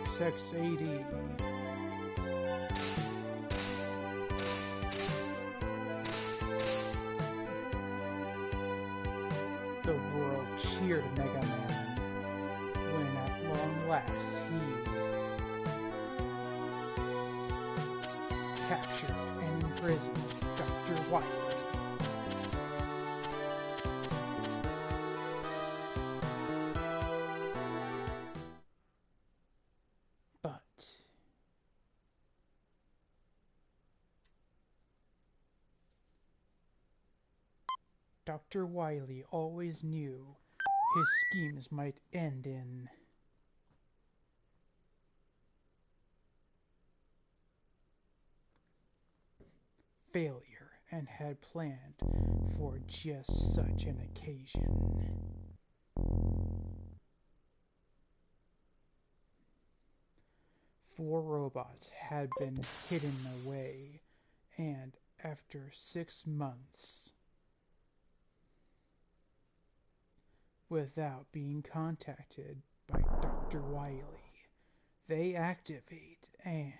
XXAD. The world cheered Mega Man when at long last he captured and imprisoned Dr. Wily. But Dr. Wily always knew his schemes might end in failure and had planned for just such an occasion. Four robots had been hidden away, and after 6 months, without being contacted by Dr. Wily, they activate and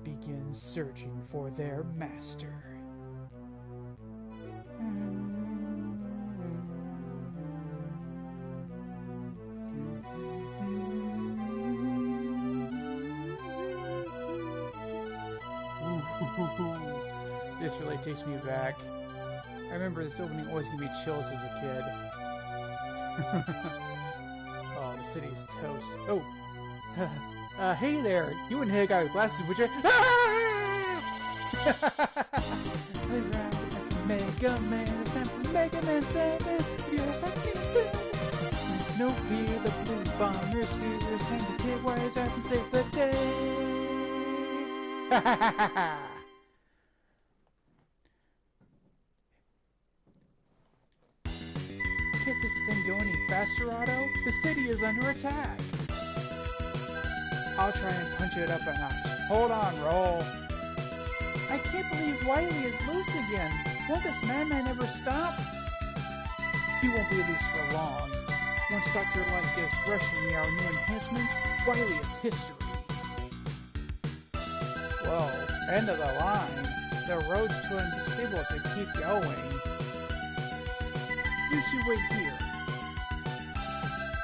begin searching for their master. This really takes me back. I remember this opening always gave me chills as a kid. Oh, the city's toast. Oh! Hey there! You wouldn't hit a guy with glasses, would you? The rise of Mega Man, it's time for Mega Man 7! You're stuck inside! No fear, the blue bomber's here. It's time to kick Wire's ass and save the day! Can't this thing go any faster, Otto? The city is under attack! I'll try and punch it up a notch. Hold on, roll! I can't believe Wily is loose again! Won't this madman ever stop? He won't be loose for long. Once Dr. Light gets rushing me our new enhancements, Wily is history. Whoa, end of the line. The road's too unstable to keep going. You two wait here.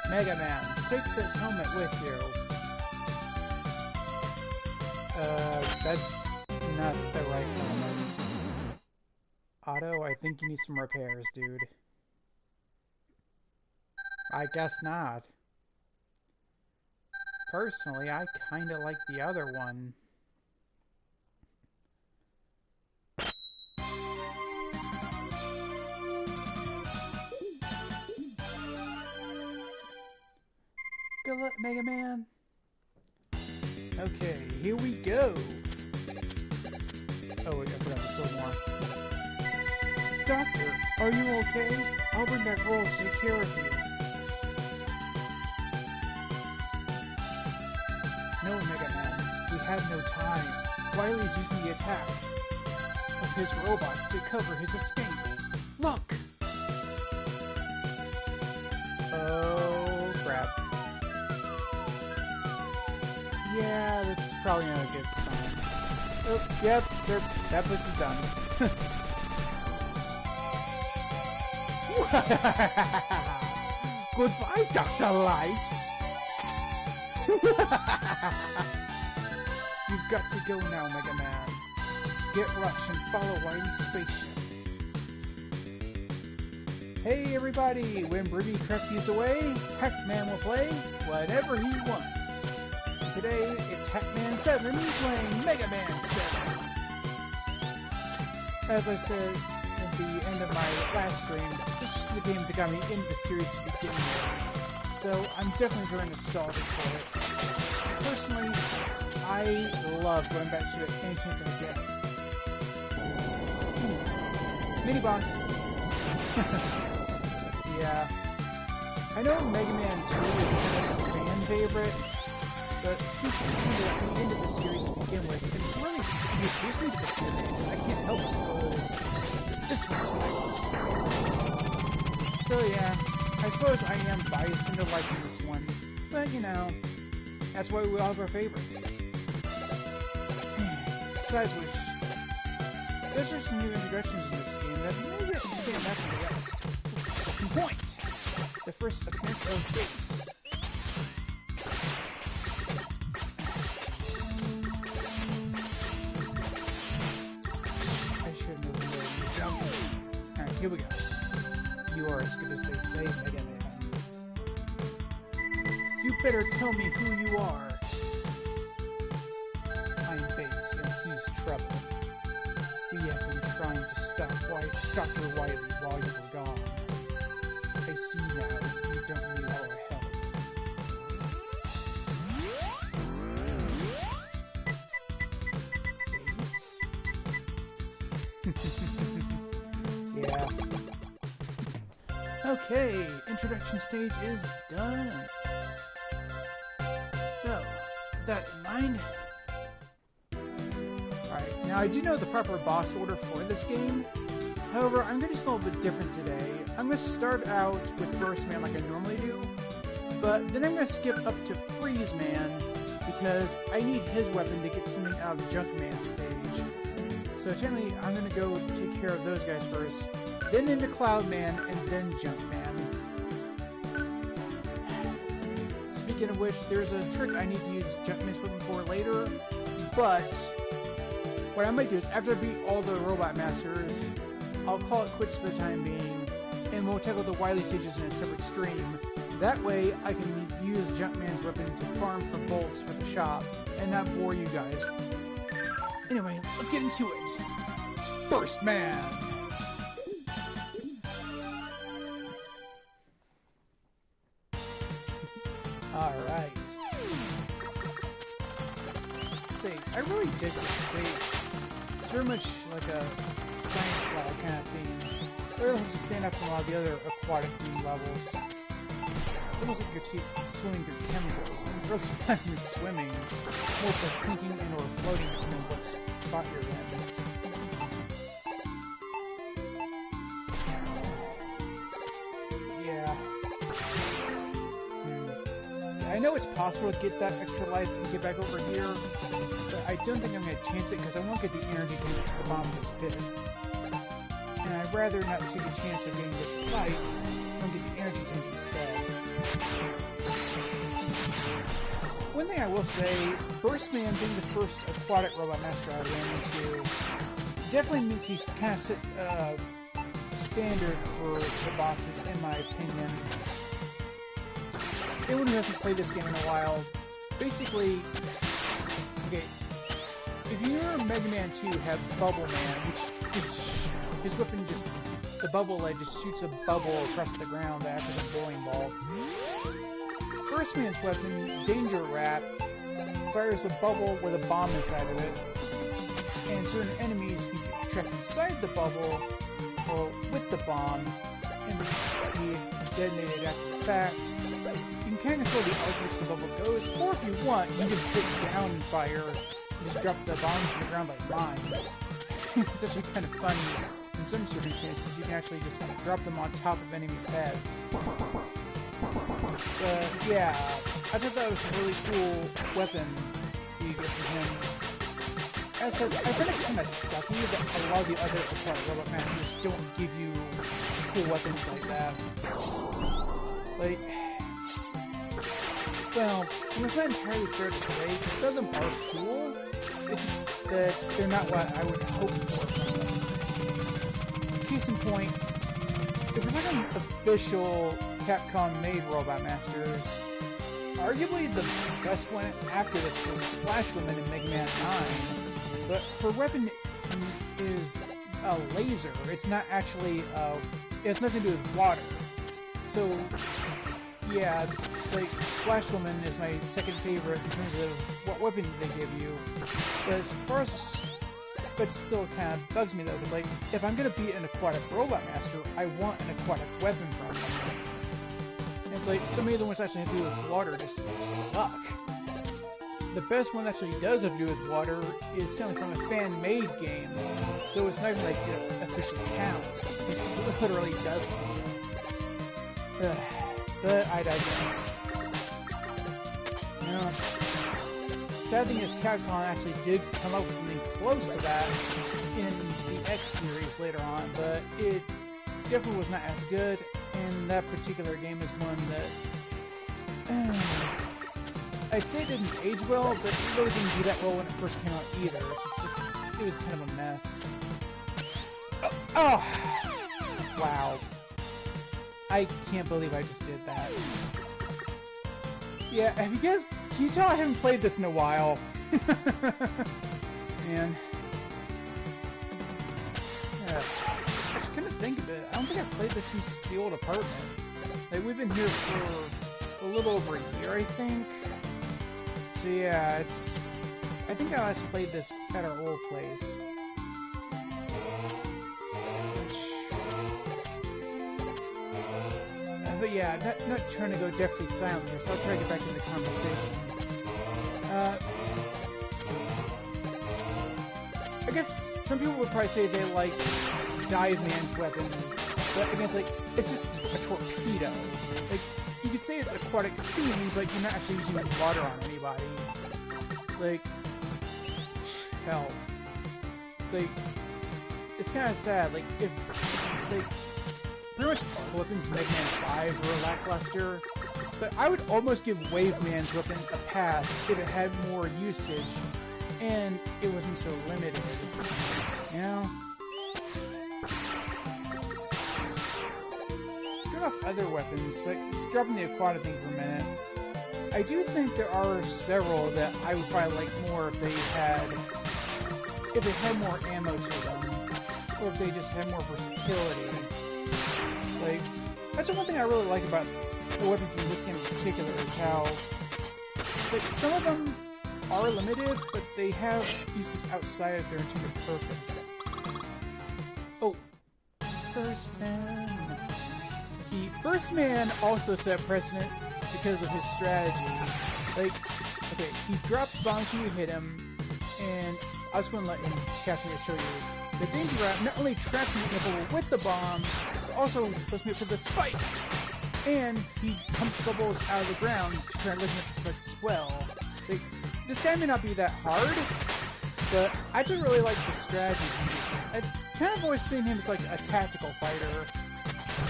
Mega Man, take this helmet with you. That's not the right helmet. Otto, I think you need some repairs, dude. I guess not. Personally, I kinda like the other one. Good luck, Mega Man. Okay, here we go. Oh wait, I forgot there's still more. Doctor, are you okay? I'll bring back Rolls to take care of you. No, Mega Man, we have no time. Wily's using the attack of his robots to cover his escape. Look! Oh, crap. Yeah, that's probably not a good sign. Oh, yep, that place is done. Goodbye, Dr. Light! You've got to go now, Mega Man. Get Rush and follow Wily's spaceship. Hey everybody! When Broody Trek is away, HackMan will play whatever he wants. Today, it's HackMan 7 playing Mega Man 7. As I said at the end of my last stream, this is the game that got me into the series to begin with. So I'm definitely very nostalgic for it. Personally, I love going back to it any chance I get. Mini boss. Yeah. I know Mega Man 2 is kind of a fan favorite, but since this is the end of the series to begin with, it really introduced me to the series. I can't help it. This one's my most favorite. So yeah, I suppose I am biased into liking this one, but But, you know, that's why we all have our favorites. Besides which, those are some new introductions in this game that maybe I can stand back from the rest. Case in point, the first appearance of Bass. I should have moved jump. Alright, here we go. You are as good as they say, Mega Man. You better tell me who you are. I'm Bass, and he's Trouble. We have been trying to stop Dr. Wily while you were gone. I see now you don't need our help. Bass? Yeah. Okay, introduction stage is done. So, with that in mind... Alright, now I do know the proper boss order for this game. However, I'm going to do something a little bit different today. I'm going to start out with Burst Man like I normally do, but then I'm going to skip up to Freeze Man because I need his weapon to get something out of Junk Man's stage. So generally, I'm going to go take care of those guys first, then into Cloud Man, and then Junk Man. Speaking of which, there's a trick I need to use Junk Man's weapon for later, but what I might do is, after I beat all the Robot Masters, I'll call it quits for the time being, and we'll tackle the Wily stages in a separate stream. That way, I can use Junkman's weapon to farm for bolts for the shop, and not bore you guys. Anyway, let's get into it. Burst Man! Alright. Say, I really dig this stage. It's very much like a science lab kind of theme. It really helps to stand out from a lot of the other aquatic theme levels. It's almost like you're swimming through chemicals, and rather than you're swimming, more it's like sinking and or floating depending on what spot you're in. Yeah. I know it's possible to get that extra life and get back over here, but I don't think I'm going to chance it because I won't get the energy to get to the bottom of this pit. And I'd rather not take a chance of getting this life and get the energy tank instead. One thing I will say, Burst Man being the first aquatic Robot Master I ran into definitely means he's kind of set standard for the bosses, in my opinion. Anyone who hasn't played this game in a while, basically, okay, if you remember Mega Man 2 have Bubble Man, which is his weapon just, the bubble lead just shoots a bubble across the ground that acts like a bowling ball. Burst Man's weapon, Danger Rat, fires a bubble with a bomb inside of it, and certain enemies can get trapped inside the bubble, or with the bomb, and be detonated after the fact. You can kind of control the arc which the bubble goes, or if you want, you can just hit down and fire, and just drop the bombs to the ground like mines. It's actually kind of funny. In some circumstances, you can actually just drop them on top of enemies' heads. But yeah, I thought that was a really cool weapon you get from him. Also, I find it kind of sucky that a lot of the other aquatic Robot Masters don't give you cool weapons like that. Like, well, and it's not entirely fair to say, because some of them are cool, it's just that they're not what I would hope for from them. Case in point, if we're talking official Capcom-made Robot Masters, arguably the best one after this was Splash Woman in Mega Man 9, but her weapon is a laser. It's not actually, it has nothing to do with water. So, yeah, it's like Splash Woman is my second favorite in terms of what weapon they give you. But as far as, but still kind of bugs me though, because like, if I'm gonna beat an aquatic Robot Master, I want an aquatic weapon from them. And it's like, so many of the ones actually have to do with water just suck. The best one that actually does have to do with water is stealing from a fan-made game, so it's not even like it officially counts. It literally doesn't. But I digress. You know, sad thing is Capcom actually did come up with something close to that in the X series later on, but it definitely was not as good, and that particular game is one that I'd say it didn't age well, but it really didn't do that well when it first came out either. So it's just, it was kind of a mess. Oh! Wow. I can't believe I just did that. Yeah, have you guys... Can you tell I haven't played this in a while? Man. Yeah. I just couldn't think of it. I don't think I've played this since the old apartment. Like, we've been here for a little over a year, I think. So yeah, it's... I think I last played this at our old place. But yeah, not trying to go deathly silent here, so I'll try to get back into the conversation. I guess some people would probably say they like Dive Man's weapon, but again, it's like, it's just a torpedo. Like, you could say it's aquatic themed, but you're not actually using water on anybody. Like, hell. Like, it's kind of sad, like, if, like, pretty much all weapons in Mega Man 5 were lackluster, but I would almost give Wave Man's weapon a pass if it had more usage, and it wasn't so limited. You know? Going off other weapons, like, just dropping the aquatic thing for a minute, I do think there are several that I would probably like more if they had more ammo to them, or if they just had more versatility. Like, that's the one thing I really like about the weapons in this game in particular, is how, like, some of them are limited, but they have uses outside of their intended purpose. Oh, First Man. See, First Man also set precedent because of his strategy. Like, okay, he drops bombs when you hit him, and I was going to let him catch me to show you. The danger trap not only traps him in the bubble with the bomb, but also puts me up to the spikes. And he pumps bubbles out of the ground to try and lift up the spikes as well. Like, this guy may not be that hard, but I just really like the strategy he uses. I kind of always seen him as like a tactical fighter,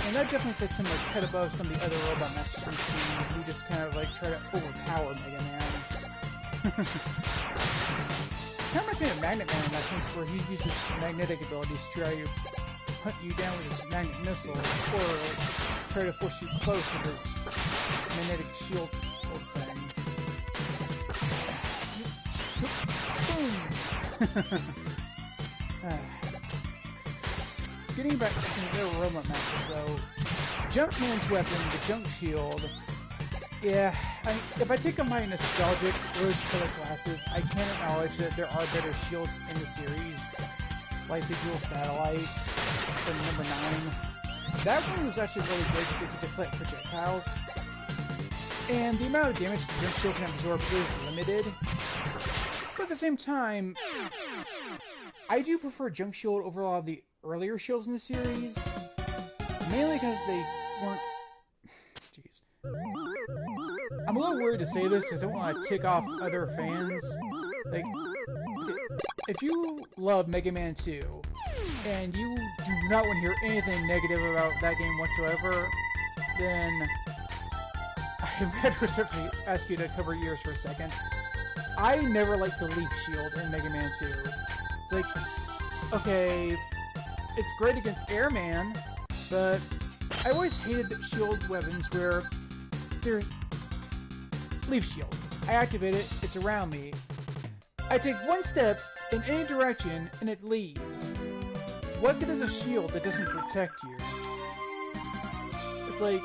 and that definitely sets him like head above some of the other Robot Masters we've seen who just kind of like try to overpower Mega Man. Kind of reminds me of Magnet Man in that sense, where he uses magnetic abilities to try to hunt you down with his magnet missiles, or like, try to force you close with his magnetic shield thing. Boom! Getting back to some of the other Robot Masters, though, Junkman's weapon, the Junk Shield, yeah, if I take on my nostalgic rose-colored glasses, I can acknowledge that there are better shields in the series, like the Dual Satellite from number 9. That one was actually really great because it could deflect projectiles, and the amount of damage the Junk Shield can absorb is limited, but at the same time, I do prefer Junk Shield over a lot of the earlier shields in the series, mainly because they weren't... Jeez. I'm a little worried to say this because I don't want to tick off other fans. Like, if you love Mega Man 2, and you do not want to hear anything negative about that game whatsoever, then I'm going to respectfully ask you to cover your ears for a second. I never liked the Leaf Shield in Mega Man 2. It's like, okay, it's great against Airman, but I always hated shield weapons where there's Leaf Shield. I activate it, it's around me. I take one step in any direction, and it leaves. What good is a shield that doesn't protect you? It's like...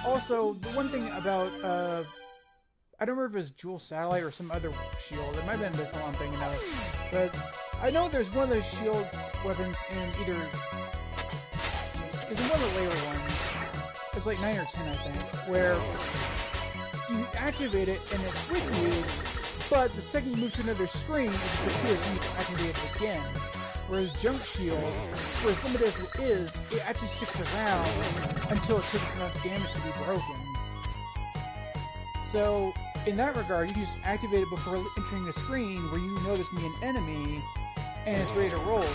Also, the one thing about, I don't remember if it was Dual Satellite or some other shield. It might have been the one I'm thinking of. But I know there's one of those shield weapons in either... It's in one of the later ones. It's like 9 or 10, I think, where you activate it and it's with you, but the second you move to another screen, it disappears and you can activate it again. Whereas Junk Shield, for as limited as it is, it actually sticks around until it takes enough damage to be broken. So, in that regard, you can just activate it before entering the screen where you know there's going to be an enemy, and it's ready to roll.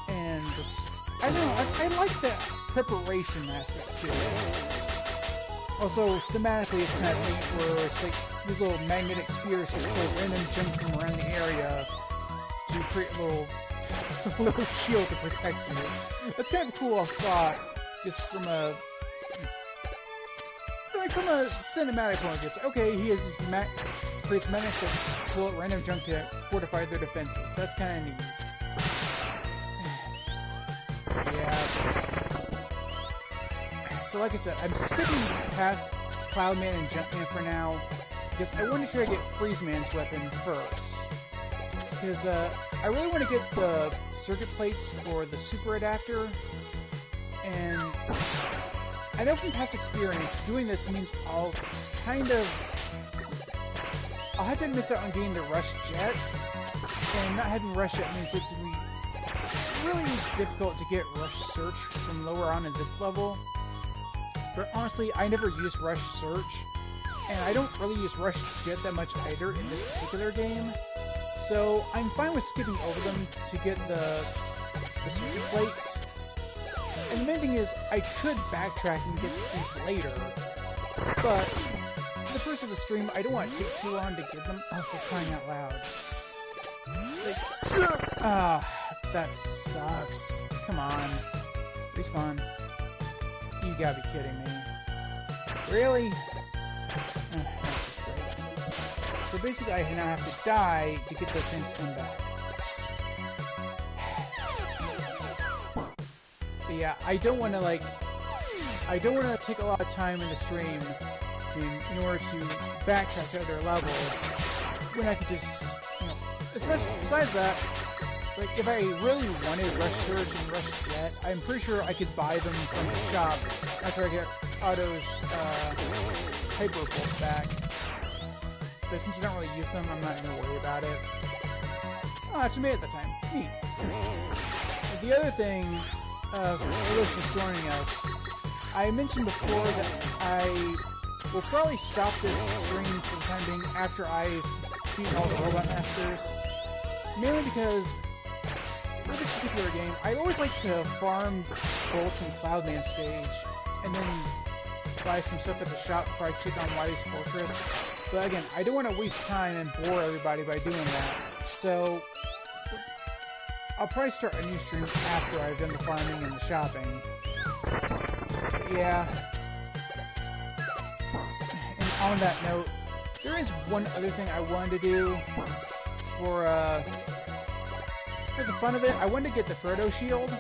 And just, I don't know, I like that preparation aspect too. Also, thematically, it's kind of neat where it's like these little magnetic spheres just pull random junk from around the area to create a little shield to protect you. That's kind of a cool thought, just from a cinematic point of view. It's okay, he has this creates menace that pull out random junk to fortify their defenses. That's kind of neat. Yeah. So like I said, I'm skipping past Cloudman and Jumpman for now, because I want to try to get Freezeman's weapon first. Because I really want to get the circuit plates for the super adapter, and I know from past experience, doing this means I'll have to miss out on getting the Rush Jet, and not having Rush Jet means it's going to be really difficult to get Rush Search from lower on in this level. But honestly, I never use Rush Search, and I don't really use Rush Jet that much either in this particular game. So I'm fine with skipping over them to get the circuit plates. And the main thing is, I could backtrack and get these later, but for the first of the stream, I don't want to take too long to get them. Oh, for crying out loud. Like, that sucks. Come on. Respawn. You gotta be kidding me. Really? That's just great. So basically, I now have to die to get those things to come back. But yeah, I don't want to take a lot of time in the stream in order to backtrack to other levels when I could just, you know, especially besides that. Like, if I really wanted Rush Surge and Rush Jet, I'm pretty sure I could buy them from the shop after I get Otto's Hyper Bolt back. But since I don't really use them, I'm not going to worry about it. Oh, that's me at the time. Neat. The other thing, for those just joining us, I mentioned before that I will probably stop this stream for the time being after I've beaten all the Robot Masters. Mainly because for this particular game, I always like to farm bolts in Cloudman stage, and then buy some stuff at the shop before I take on Wily's Fortress. But again, I don't want to waste time and bore everybody by doing that. So I'll probably start a new stream after I've done the farming and the shopping. But yeah. And on that note, there is one other thing I wanted to do for the fun of it. I wanted to get the Frodo Shield,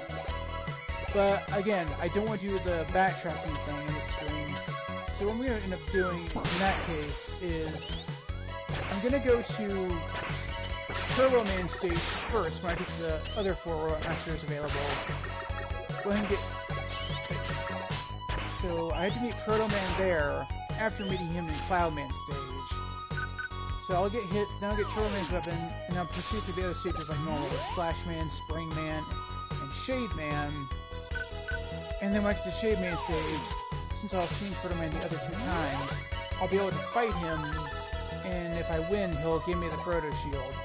but again, I don't want to do the backtracking thing in the stream. So what I'm going to end up doing in that case is I'm going to go to Turbo Man stage first when I get to the other 4 Robot Masters available. Go ahead and get... So I had to meet Proto Man there after meeting him in Cloudman stage. So I'll get hit, then I'll get Turbo Man's weapon, and I'll proceed through the other stages like normal, with Slash Man, Spring Man, and Shade Man. And then when I get to Shade Man stage, since I'll have seen Proto Man the other 2 times, I'll be able to fight him, and if I win, he'll give me the Proto Shield.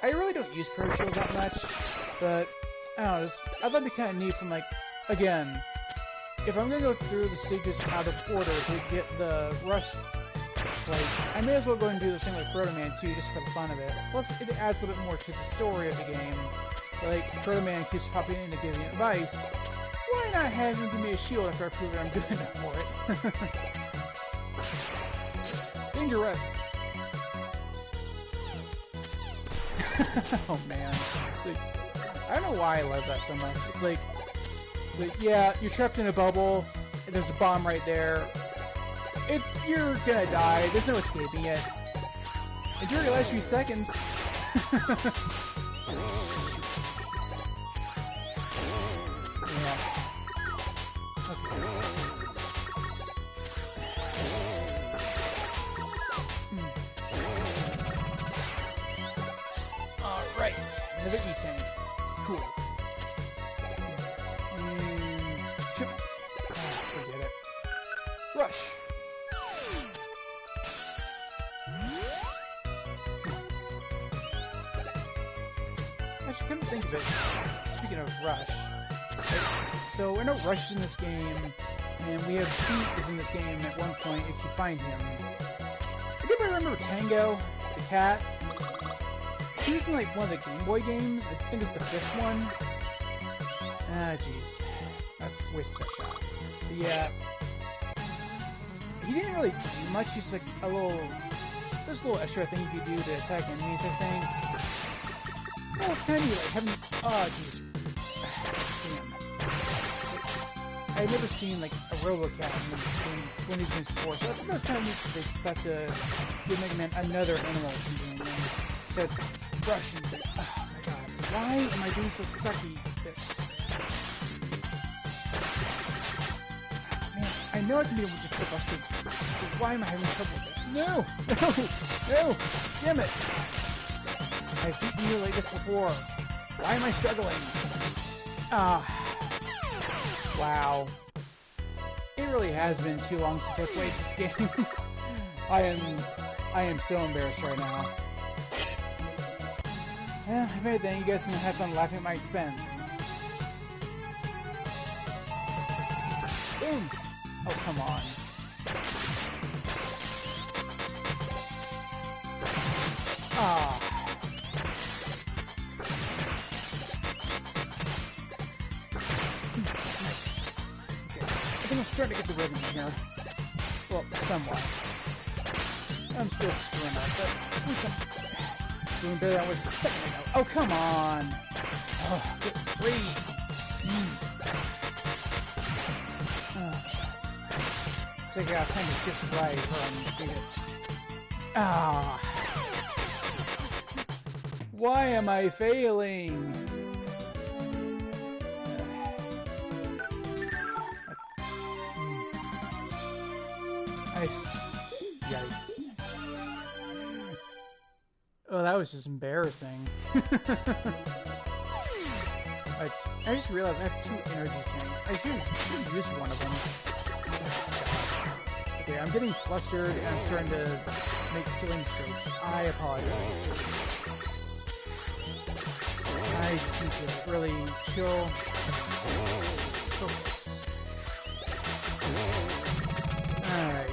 I really don't use Proto Shield that much, but I don't know, I thought it'd be kind of neat from, like, again, if I'm gonna go through the stages out of order to get the rush plates, I may as well go and do the thing with Proto Man too, just for the fun of it. Plus, it adds a little bit more to the story of the game. Like, Proto Man keeps popping in to give me advice. Why not have him give me a shield after I prove that I'm good enough for it? Danger Red. Oh man. Like, I don't know why I love that so much. It's like, yeah, you're trapped in a bubble, and there's a bomb right there. You're gonna die, there's no escaping it. And during the last few seconds... yeah. Okay. Alright, another E-Tank. Cool. Forget it. Rush! Actually, come to think of it, speaking of Rush, so I know Rush is in this game, and we have Pete is in this game at one point if you find him. Anybody remember Tango, the cat? He was in like one of the Game Boy games. I think it's the 5th one. Ah, jeez. I wasted that shot. But yeah. He didn't really do much. He's like a little... There's a little extra thing you could do to attack enemies, I think. Well, it's kind of like having... Oh, jeez. Damn. I've never seen like a RoboCat in one of these games before, so I think that's kind of neat that they got to give Mega Man another animal companion. So it's Rush and... Oh my god. Why am I doing so sucky at this? Man, I know I can be able to just slip off to... So why am I having trouble with this? No! No! No! Damn it! I've beaten you like this before. Why am I struggling? Ah. Wow. It really has been too long since I played this game. I am so embarrassed right now. Well, if anything, you guys can have fun laughing at my expense. Boom! Oh, come on. Ah. Nice. Okay. I think I'm starting to get the rhythm in here. Well, somewhat. I'm still screwing up, but at least I'm doing better than I was a second ago. Oh, come on! Oh, get free! Looks like I got time to just right where I'm Ah! Why am I failing? Yikes. Oh, that was just embarrassing. I just realized I have 2 energy tanks. I should use one of them. Okay, I'm getting flustered and I'm starting to make silly mistakes. I apologize. I just need to really chill. Focus. Alright.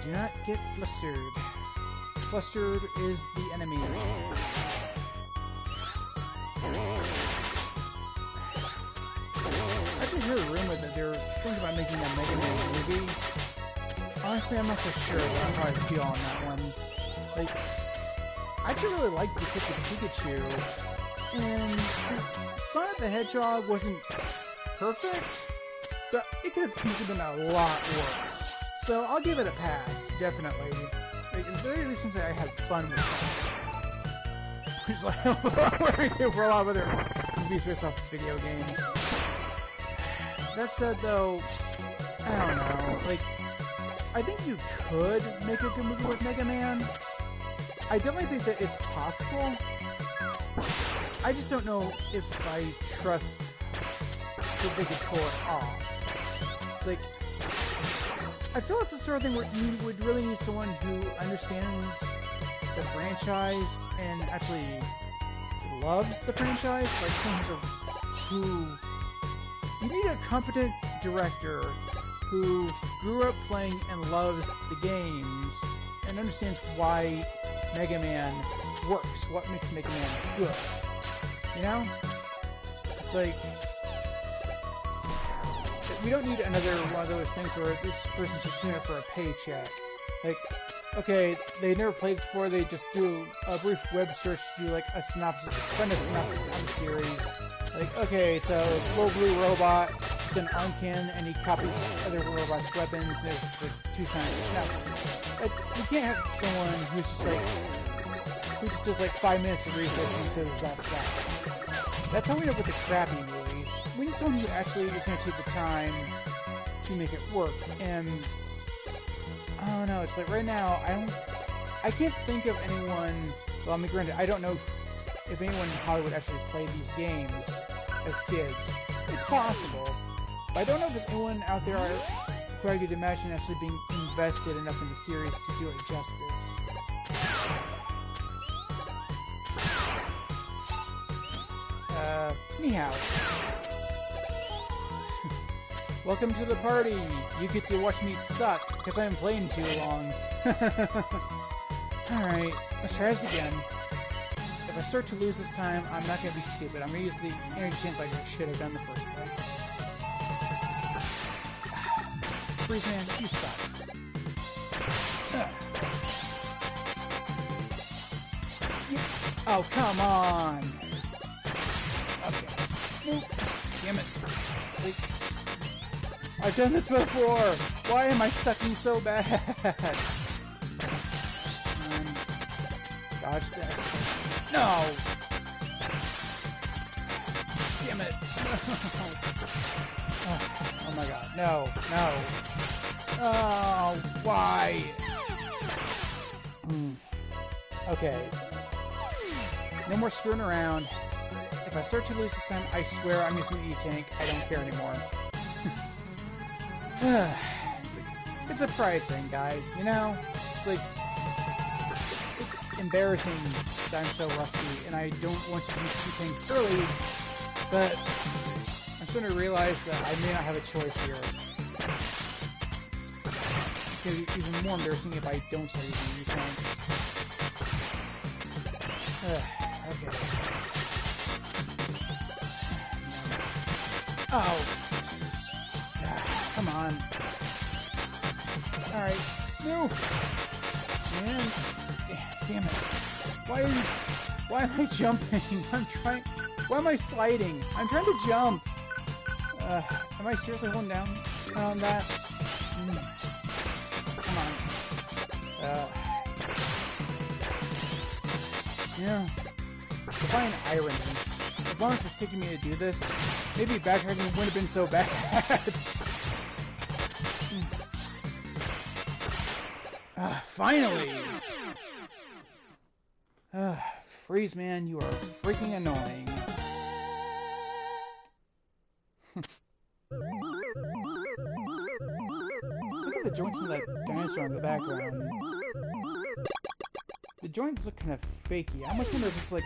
Do not get flustered. Flustered is the enemy. I actually heard a rumor that they're thinking about making a Mega Man movie. Honestly, I'm not so sure about how I feel on that one. Like, I actually really like Detective Pikachu, and Sonic the Hedgehog wasn't perfect, but it could have easily been a lot worse. So I'll give it a pass, definitely. Like, at the very least, since I had fun with Sonic. Which is like what I say for a lot of other movies based off video games. That said, though, I don't know. Like, I think you could make a good movie with Mega Man. I definitely think that it's possible. I just don't know if I trust that they could pull it off. It's like, I feel it's the sort of thing where you would really need someone who understands the franchise and actually loves the franchise. Like someone who... You need a competent director who grew up playing and loves the games and understands why Mega Man works, what makes Mega Man good. You know? It's like... We don't need another one of those things where this person's just doing it for a paycheck. Like, okay, they never played this before, they just do a brief web search to do like a synopsis, find a synopsis on the series. Like, okay, so little blue robot, he's got an arm cannon, and he copies other robots' weapons, and there's just like 2 scientists. No, you can't have someone who's just like, who just does like 5 minutes of research and says that's that. That's how we end up with the crappy movies. We need someone who actually is going to take the time to make it work. And I don't know. It's like right now, I can't think of anyone. Well, I mean, granted, I don't know if anyone in Hollywood actually played these games as kids. it's possible. But I don't know if there's anyone out there who I could imagine actually being invested enough in the series to do it justice. Anyhow. Welcome to the party! You get to watch me suck, because I am playing too long. Alright, let's try this again. If I start to lose this time, I'm not going to be stupid. I'm going to use the energy tank like I should have done in the first place. Freeze Man, you suck. Oh, come on! Okay. Nope. Damn it. See? I've done this before! Why am I sucking so bad? Dodge this. No! Damn it. Oh my god. No. No. Oh, why? Okay. No more screwing around. If I start to lose this time, I swear I'm using the E-Tank. I don't care anymore. It's a pride thing, guys, you know? It's like... It's embarrassing that I'm so rusty, and I don't want to use E-Tanks early, but I'm starting to realize that I may not have a choice here. It's going to be even more embarrassing if I don't start using E-Tanks. Okay. Oh! Come on. Alright. No! Man. Damn it. Why am I jumping? I'm trying... Why am I sliding? I'm trying to jump! Am I seriously holding down on that? Come on. Yeah. Define irony. As long as it's taking me to do this, maybe backtracking wouldn't have been so bad. Finally! Freeze Man, you are freaking annoying. Look at the joints in that dinosaur in the background. The joints look kind of fakey. I almost wonder if it's like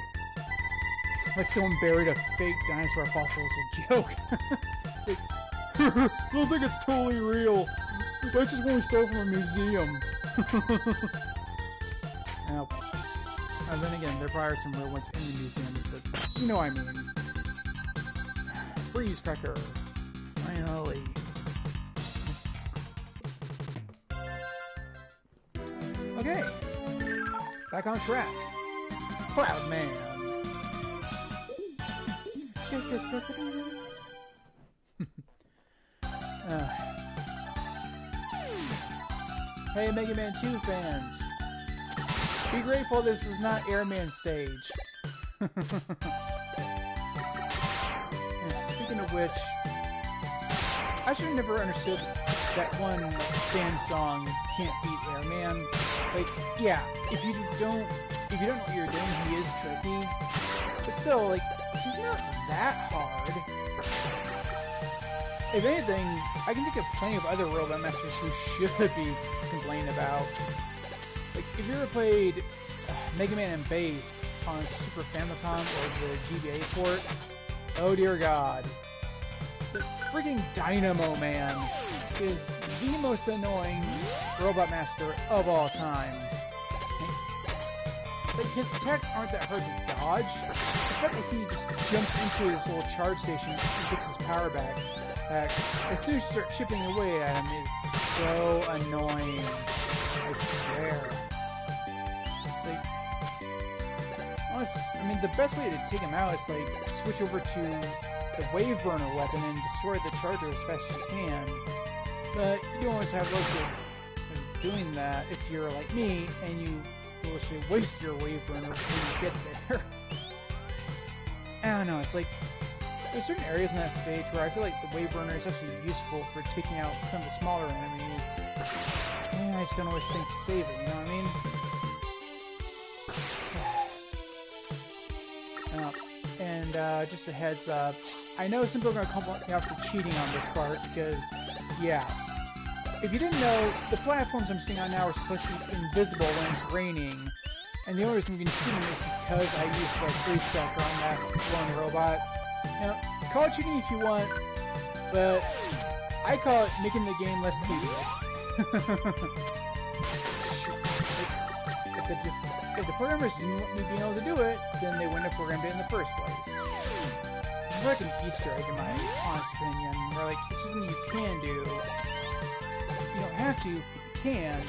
someone buried a fake dinosaur fossil as a joke. Like, I don't think it's totally real. That's just one we stole from a museum. Now, and then again, there probably are some real ones in the museums, but you know what I mean. Freeze Cracker. Finally. Okay. Back on track. Cloud Man. Hey, Mega Man 2 fans. Be grateful this is not Airman stage. Speaking of which, I should have never understood that one fan song can't beat Airman. Like, yeah, if you don't know what you're doing, he is tricky. But still, like, he's not that hard. If anything, I can think of plenty of other Robot Masters who should be complaining about. Like, if you ever played Mega Man and Bass on Super Famicom or the GBA port, oh dear god. The freaking Dynamo Man is the most annoying Robot Master of all time. Like, his attacks aren't that hard to dodge. The fact that he just jumps into his little charge station and gets his power back, as soon as you start chipping away at him, is so annoying. I swear. Like, honestly, I mean, the best way to take him out is, like, switch over to the Wave Burner weapon and destroy the charger as fast as you can. But you don't always have luxury of doing that if you're like me and you foolishly waste your Wave Burner before you get there. I don't know, it's like, there's certain areas in that stage where I feel like the Wave Burner is actually useful for taking out some of the smaller enemies. And I just don't always think to save it, you know what I mean? And just a heads up, I know some people are going to come after cheating on this part, because, yeah. If you didn't know, the platforms I'm standing on now are supposed to be invisible when it's raining. And the only reason you can see them is because I used the freeze tracker on that one robot. Now, call it cheating if you want, but I call it making the game less tedious. If the programmers didn't want me being able to do it, then they wouldn't have programmed it in the first place. It's like an Easter egg in my honest opinion, where like, it's just something you can do. You don't have to, you can,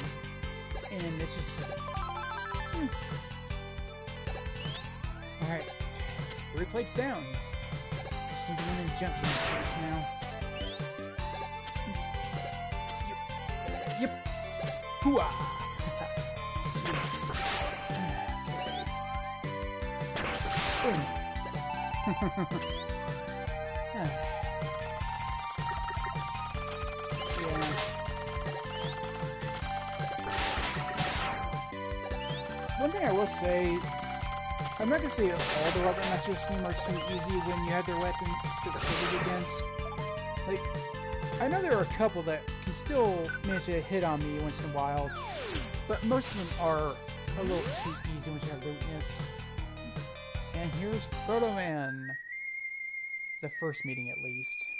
and it's just... Alright, 3 plates down. Just need to win and jump from the stage now. Yep. Hooah! Sweet. Boom. One thing I will say, I'm not going to say all the Weapon Masters Steam are too easy when you have their weapon to defend against. Like, I know there are a couple that can still manage to hit on me once in a while, but most of them are a little too easy once you have their weakness. And here's Proto Man. The first meeting, at least.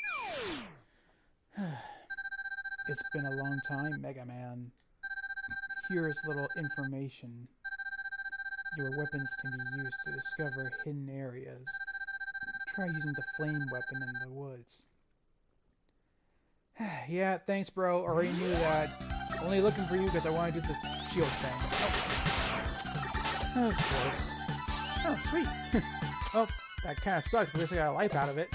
It's been a long time, Mega Man. Here's little information. Your weapons can be used to discover hidden areas. Try using the flame weapon in the woods. Yeah, thanks, bro. Already knew that. Only looking for you because I want to do this shield thing. Oh, of course. Oh, sweet. Well, that kind of sucks because I got a life out of it.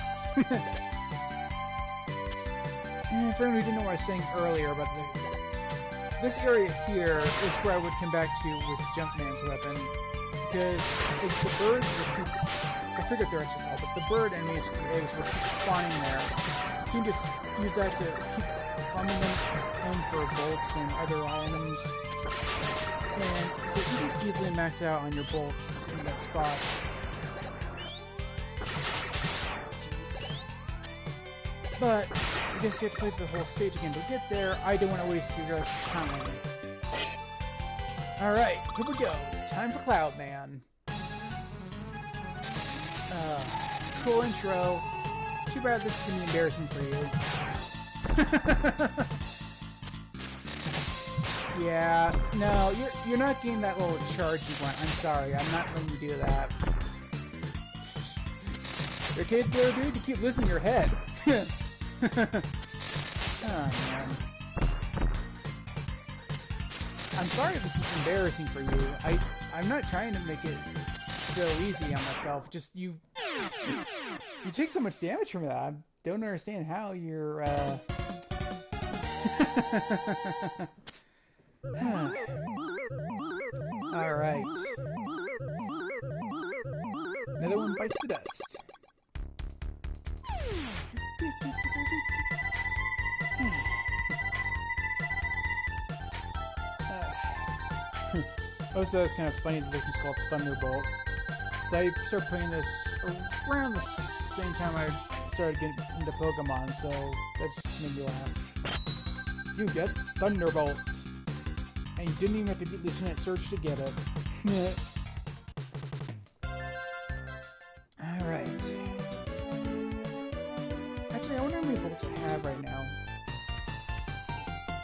And for anyone who didn't know what I was saying earlier about this area here is where I would come back to with Jumpman's weapon. Because if the birds, I forget what they're actually called, but the bird enemies from the eggs will keep spawning there. So you can just use that to keep farming them home for bolts and other items. And so you can easily max out on your bolts in that spot. Jeez. But I guess you have to play through the whole stage again to get there. I don't want to waste your guys' time. Alright, here we go. Time for Cloud Man. Cool intro. Too bad this is going to be embarrassing for you. Yeah, no, you're not getting that little charge you want. I'm sorry, I'm not letting you do that. You're capable, dude, you keep losing your head. Oh, man. I'm sorry if this is embarrassing for you. I'm not trying to make it so easy on myself. Just you take so much damage from that. I don't understand how you're Alright. Another one bites the dust. Also, it's kind of funny that it's called Thunderbolt. So I started playing this around the same time I started getting into Pokemon, so that just made me laugh. You get Thunderbolt! And you didn't even have to beat Lieutenant Surge to get it. Alright. Actually, I wonder how many bolts I have right now.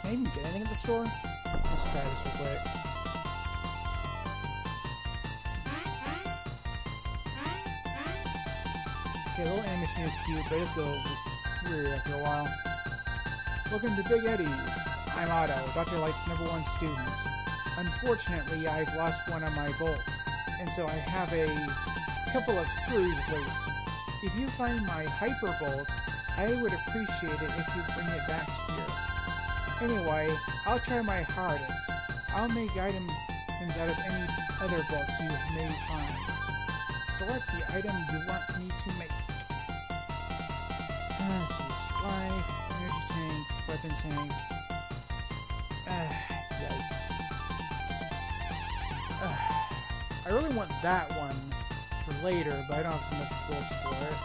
Can I even get anything at the store? Let's try this real quick. Okay, the little animation is cute, but it just goes weird after a while. Welcome to Big Eddie's. I'm Otto, Dr. Light's #1 student. Unfortunately, I've lost one of my bolts, and so I have a couple of screws loose. If you find my Hyper Bolt, I would appreciate it if you bring it back here. Anyway, I'll try my hardest. I'll make things out of any other bolts you may find. Select the item you want me to make. Life, energy tank, weapon tank. Yikes. I really want that one for later, but I don't have enough bolts for it.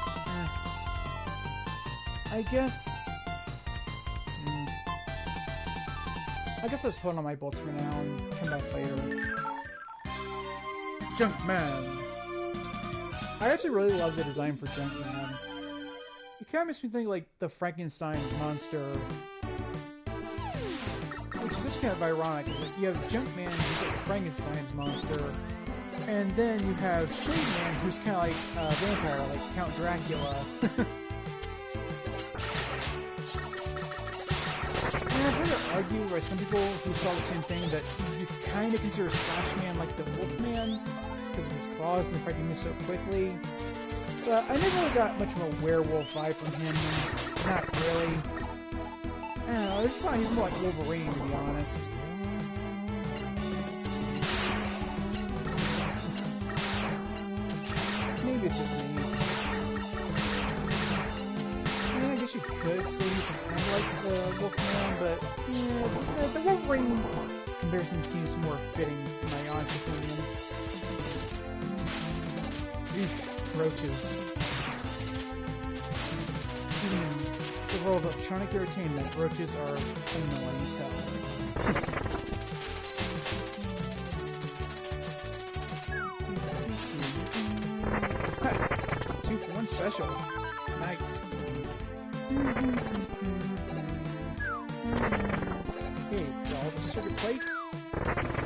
I guess... I guess I'll just hold on my bolts for now and come back later. Junkman! I actually really love the design for Junkman. It kind of makes me think like the Frankenstein's monster. Which is actually kind of ironic, because like, you have Junkman, who's like Frankenstein's monster, and then you have Shademan, who's kind of like a vampire, like Count Dracula. And I've heard it argued by some people who saw the same thing that you kind of consider Slashman like the Wolfman because of his claws and the fact he moves so quickly. But I never really got much of a werewolf vibe from him. Not really. I don't know, I just thought he's more like Wolverine, to be honest. Maybe it's just me. I guess you could say he's kind of like the Wolfman, but yeah, the Wolverine comparison seems more fitting, in my honest opinion. Oof, roaches. Even in the world of electronic entertainment, roaches are annoying as hell. 2-for-1 special. Nice. Okay, got all the circuit plates.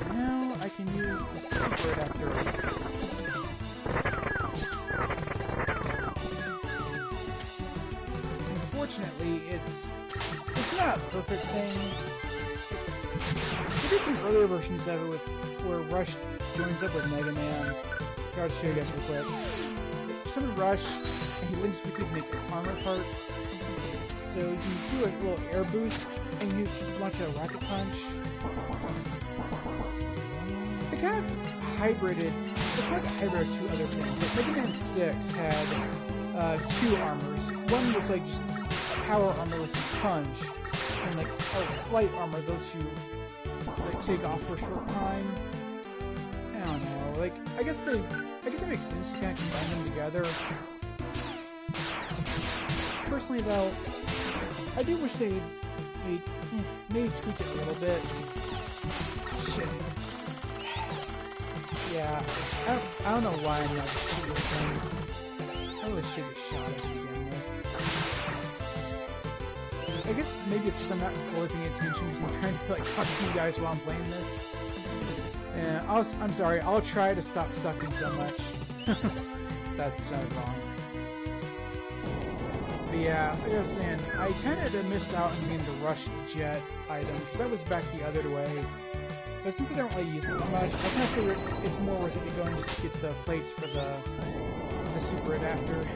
Now I can use the super adapter. Unfortunately, it's not a perfect thing. We did some earlier versions of it where Rush joins up with Mega Man. I'll show you guys real quick. Summon Rush, and he links with you to make an armor part. So you can do a little air boost, and you can launch a rocket punch. It kind of hybrided. It's like a hybrid of two other things. Like Mega Man 6 had two armors. One was like just a power armor which you punch, and like a flight armor those you like take off for a short time. I don't know. Like I guess it makes sense to kind of combine them together. Personally, though, I do wish they maybe tweak it a little bit. Shit. Yeah, I don't know why I'm not shooting this thing. I really should have shot it to begin with. I guess maybe it's because I'm not fully paying attention because I'm trying to like talk to you guys while I'm playing this. And I'm sorry, I'll try to stop sucking so much. That's wrong. But yeah, like I was saying, I kind of missed out on getting the Rush Jet item, because that was back the other way. But since I don't really use it that much, I kind of figured it's more worth it to go and just get the plates for the super adapter.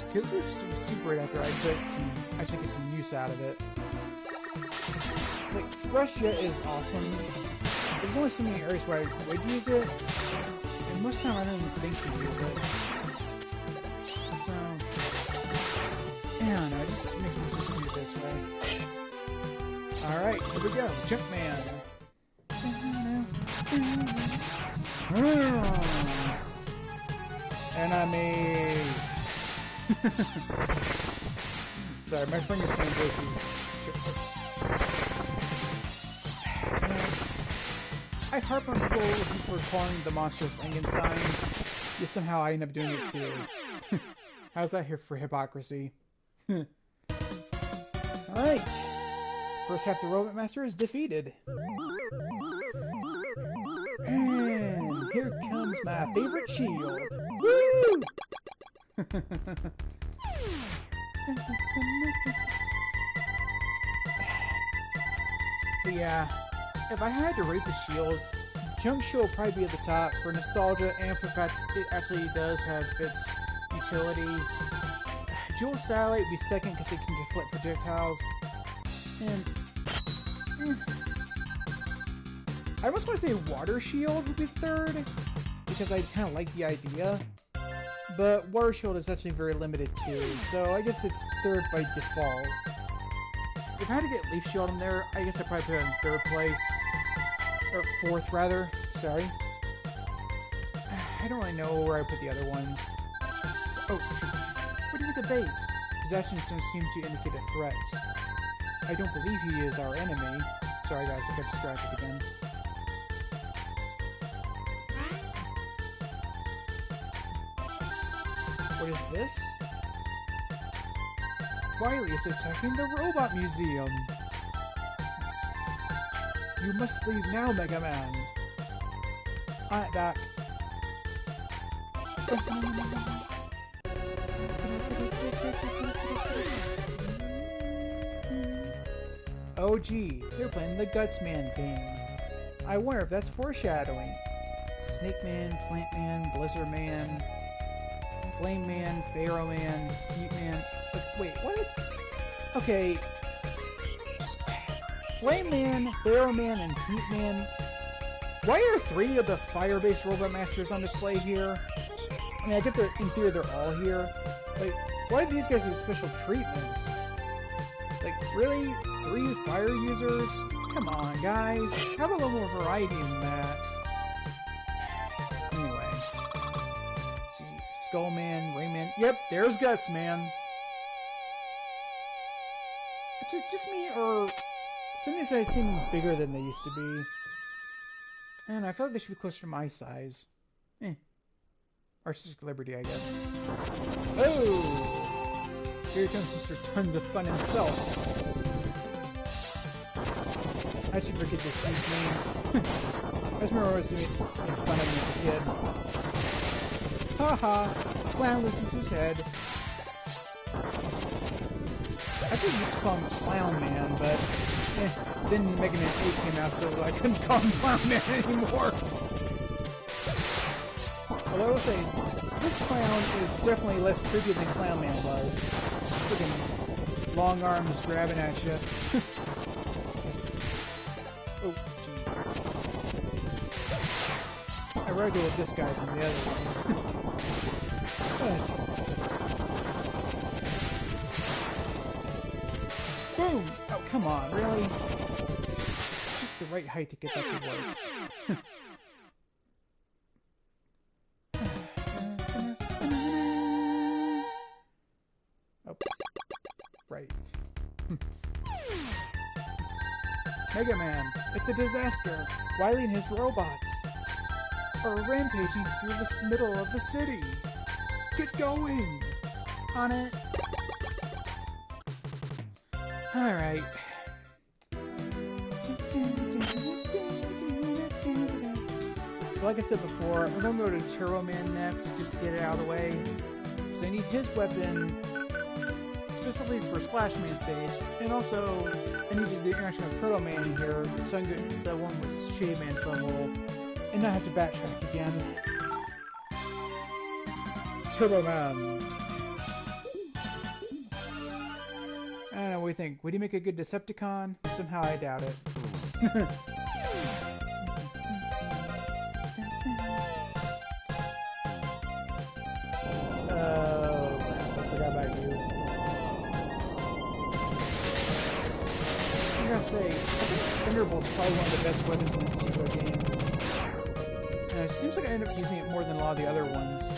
Because there's some super adapter, I could actually get some use out of it. Like, Rush Jet is awesome. There's only so many areas where I would use it, and most of the time I don't even think to use it. So, I don't know, it just makes me just do it this way. Alright, here we go, Junkman! Enemy! Sorry, my Frankenstein voice is... I harp on people for calling the monster Frankenstein, yet somehow I end up doing it too. How's that here for hypocrisy? Alright. First half the Robot Master is defeated. And here comes my favorite shield. Woo! But yeah, if I had to rate the shields, Junk Shield will probably be at the top for nostalgia and for the fact it actually does have its utility. Jewel Starlight would be second because it can deflect projectiles. And I almost want to say Water Shield would be third because I kind of like the idea. But Water Shield is actually very limited too, so I guess it's third by default. If I had to get Leaf Shield in there, I guess I'd probably put it in third place. Or fourth, rather. Sorry. I don't really know where I put the other ones. Oh, shoot. What leaving the base. His actions don't seem to indicate a threat. I don't believe he is our enemy. Sorry guys, I got distracted again. What is this? Wily is attacking the Robot Museum! You must leave now, Mega Man! On it, Doc. Oh gee, they're playing the Gutsman game. I wonder if that's foreshadowing. Snake Man, Plant Man, Blizzard Man, Flame Man, Pharaoh Man, Heat Man... wait, what? Okay. Flame Man, Pharaoh Man, and Heat Man. Why are 3 of the fire-based Robot Masters on display here? I mean, I get that in theory they're all here. Like, why do these guys get special treatment? Like, really? 3 fire users? Come on, guys. Have a little more variety in that. Anyway. Let's see. Skullman, Rayman. Yep, there's Guts, man. It's just me, or some of these guys seem bigger than they used to be. And I feel like they should be closer to my size. Artistic liberty, I guess. Oh! Here comes Mr. Tons of Fun himself. I should forget this dude's name. I just remember always making fun of him as a kid. Haha! Clown loses his head. I think we used to call him Clown Man, but then Mega Man 8 came out, so I couldn't call him Clown Man anymore. Although I will say, this clown is definitely less creepy than Clown Man was. Freaking long arms grabbing at you. Oh, jeez. I'd rather deal with this guy than the other one. Oh, jeez. Boom! Oh, come on, really? Just the right height to get that to work. Oh. Right. Mega Man, it's a disaster! Wily and his robots are rampaging through the middle of the city! Get going! On it! Alright. So like I said before, I'm going to go to Turbo Man next, just to get it out of the way. Because I need his weapon specifically for Slash Man stage, and also I need to do the interaction with Proto Man here, so I can get the one with Shade Man's level, and not have to backtrack again. Turbo Man! I don't know, what do you think? Would he make a good Decepticon? Somehow I doubt it. Oh, I forgot about you. I gotta say, I think Thunderbolt's probably one of the best weapons in this particular game. And it seems like I end up using it more than a lot of the other ones.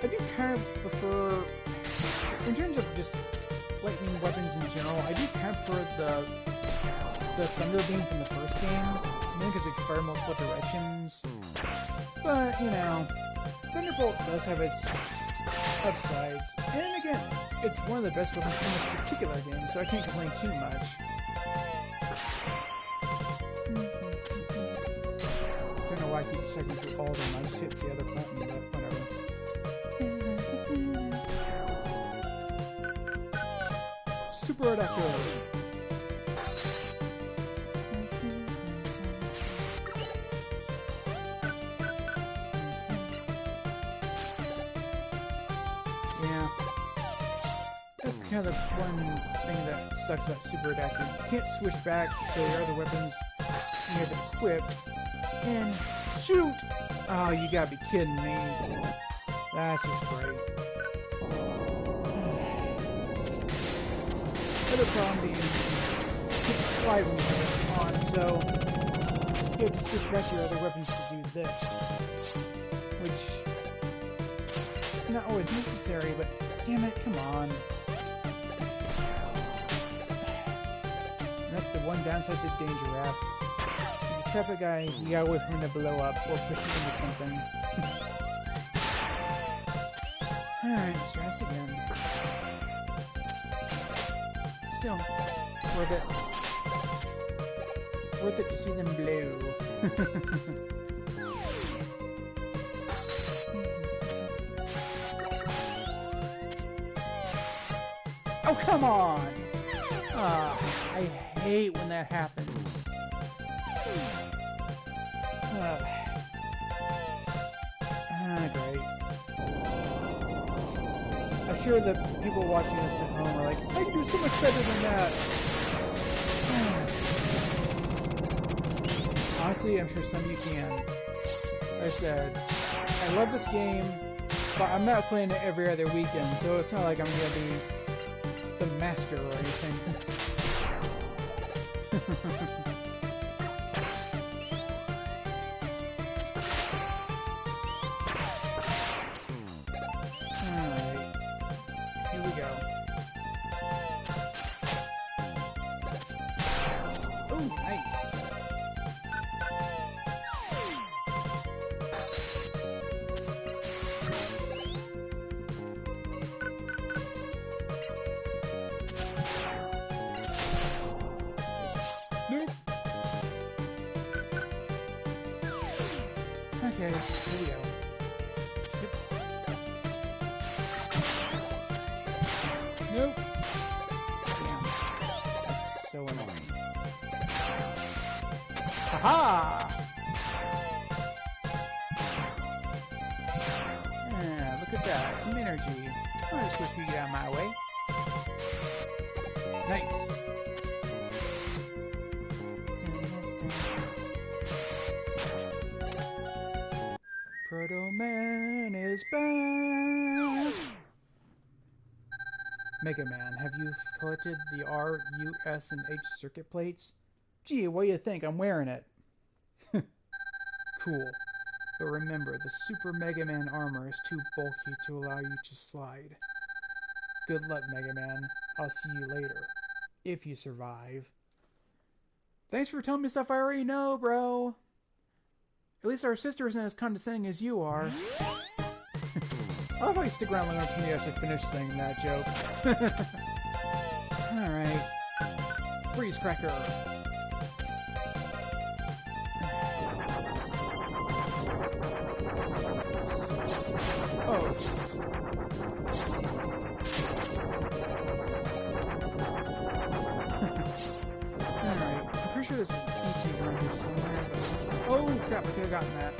I do kind of prefer, in terms of just lightning weapons in general, I do kind of prefer the Thunder Beam from the first game, mainly because it can fire multiple directions. But, you know, Thunderbolt does have its upsides. And again, it's one of the best weapons in this particular game, so I can't complain too much. Don't know why I keep cycling through all of them, I just hit the other button, but whatever. Super Adapter! Yeah. That's kind of the one thing that sucks about Super Adapter. You can't switch back to your other weapons you have equipped and shoot! Oh, you gotta be kidding me. That's just great. Other problem being you can't slide when you have it on, so you have to switch back to your other weapons to do this. Which not always necessary, but damn it, come on. And that's the one downside to Danger Wrap. If you trap a guy, you gotta wait for him to blow up or push him into something. Alright, let's try this again. Still, worth it. Worth it to see them blow. Oh, come on! I hate when that happens. Great. I'm sure the people watching this at home are like, I can do so much better than that! Honestly, I'm sure some of you can. Like I said, I love this game, but I'm not playing it every other weekend, so it's not like I'm gonna be the master or anything. Alright. Here we go. Oh, nice. Okay, here we go. Yep. Nope. Damn. That's so annoying. Haha! Yeah, look at that. Some energy. I'll just wish you get out of my way. Nice. Proto Man is back! Mega Man, have you collected the R, U, S, and H circuit plates? Gee, what do you think? I'm wearing it. Cool. But remember, the Super Mega Man armor is too bulky to allow you to slide. Good luck, Mega Man. I'll see you later. If you survive. Thanks for telling me stuff I already know, bro! At least our sister isn't as condescending as you are. I love how you stick around long enough for me to actually finish saying that joke. Alright. Freeze Cracker. Oh, jeez. Alright. I'm pretty sure there's an E-tank around here somewhere. Oh crap, I could have gotten that.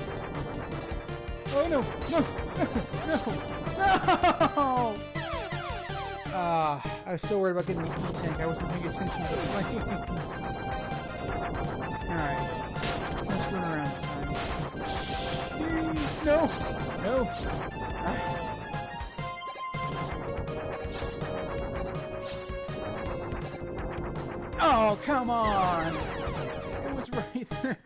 Oh no! No! No! No! I was so worried about getting the E-tank, I wasn't paying attention to the flames. Alright. Let's run around this time. No! No! Oh, come on! It was right there!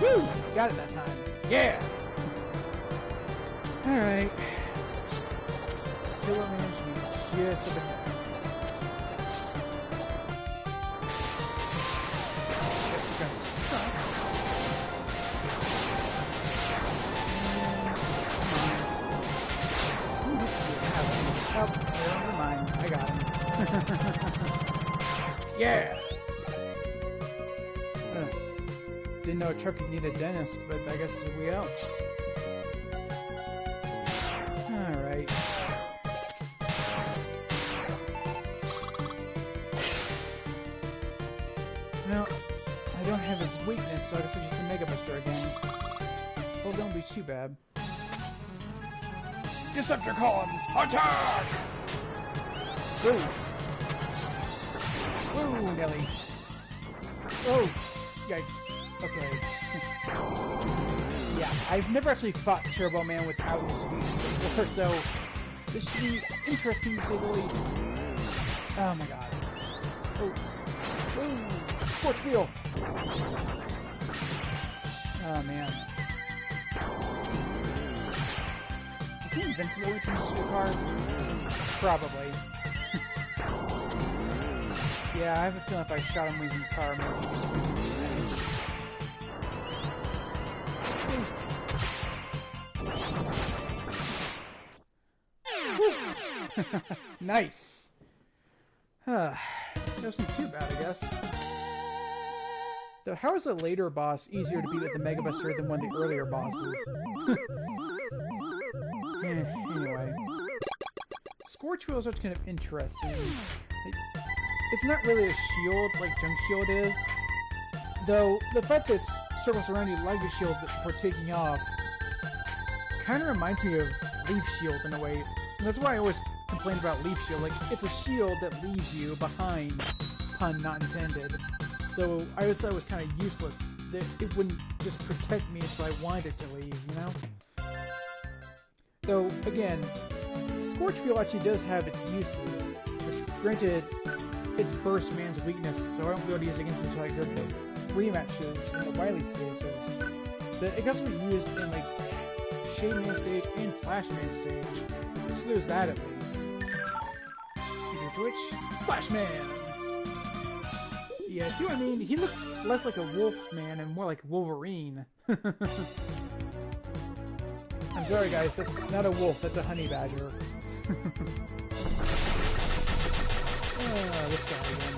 Woo! Got it that time. Yeah! Alright. Turbo Man should be just a bit there. Stop. Ooh, this is good. Oh, never mind. I got him. Yeah! Didn't know a truck could need a dentist, but I guess we out. Alright. Well, I don't have his weakness, so I guess I'll use the Mega Buster again. Well, don't be too bad. Decepticons, attack! Woo! Woo, Nelly. Oh! Yikes. Okay. Yeah, I've never actually fought Turbo Man without his weakness before, so this should be interesting to say the least. Oh my god. Oh. Oh! Scorch Wheel! Oh man. Is he invincible when he comes to the car? Probably. Yeah, I have a feeling if I shot him when he's in the car, maybe he just wouldn't do damage. Nice! That wasn't too bad, I guess. Though, how is a later boss easier to beat with the Mega Buster than one of the earlier bosses? Anyway. Scorch Wheel is actually kind of interesting. It's not really a shield like Junk Shield is. Though, the fact that circles around you like a shield before taking off kind of reminds me of Leaf Shield in a way. And that's why I always complain about Leaf Shield. Like, it's a shield that leaves you behind. Pun not intended. So, I always thought it was kind of useless. That it wouldn't just protect me until I wanted it to leave, you know? Though, again, Scorch Wheel actually does have its uses. Which, granted, it's Burst Man's weakness, so I won't be able to use it against him until I go to the rematches in the Wily stages. But it can also be used in, like, Shade Man stage and Slash Man stage. So there's that at least. Speaking of which, Slash Man! Yeah, see what I mean? He looks less like a wolf man and more like Wolverine. I'm sorry guys, that's not a wolf, that's a honey badger. This guy again.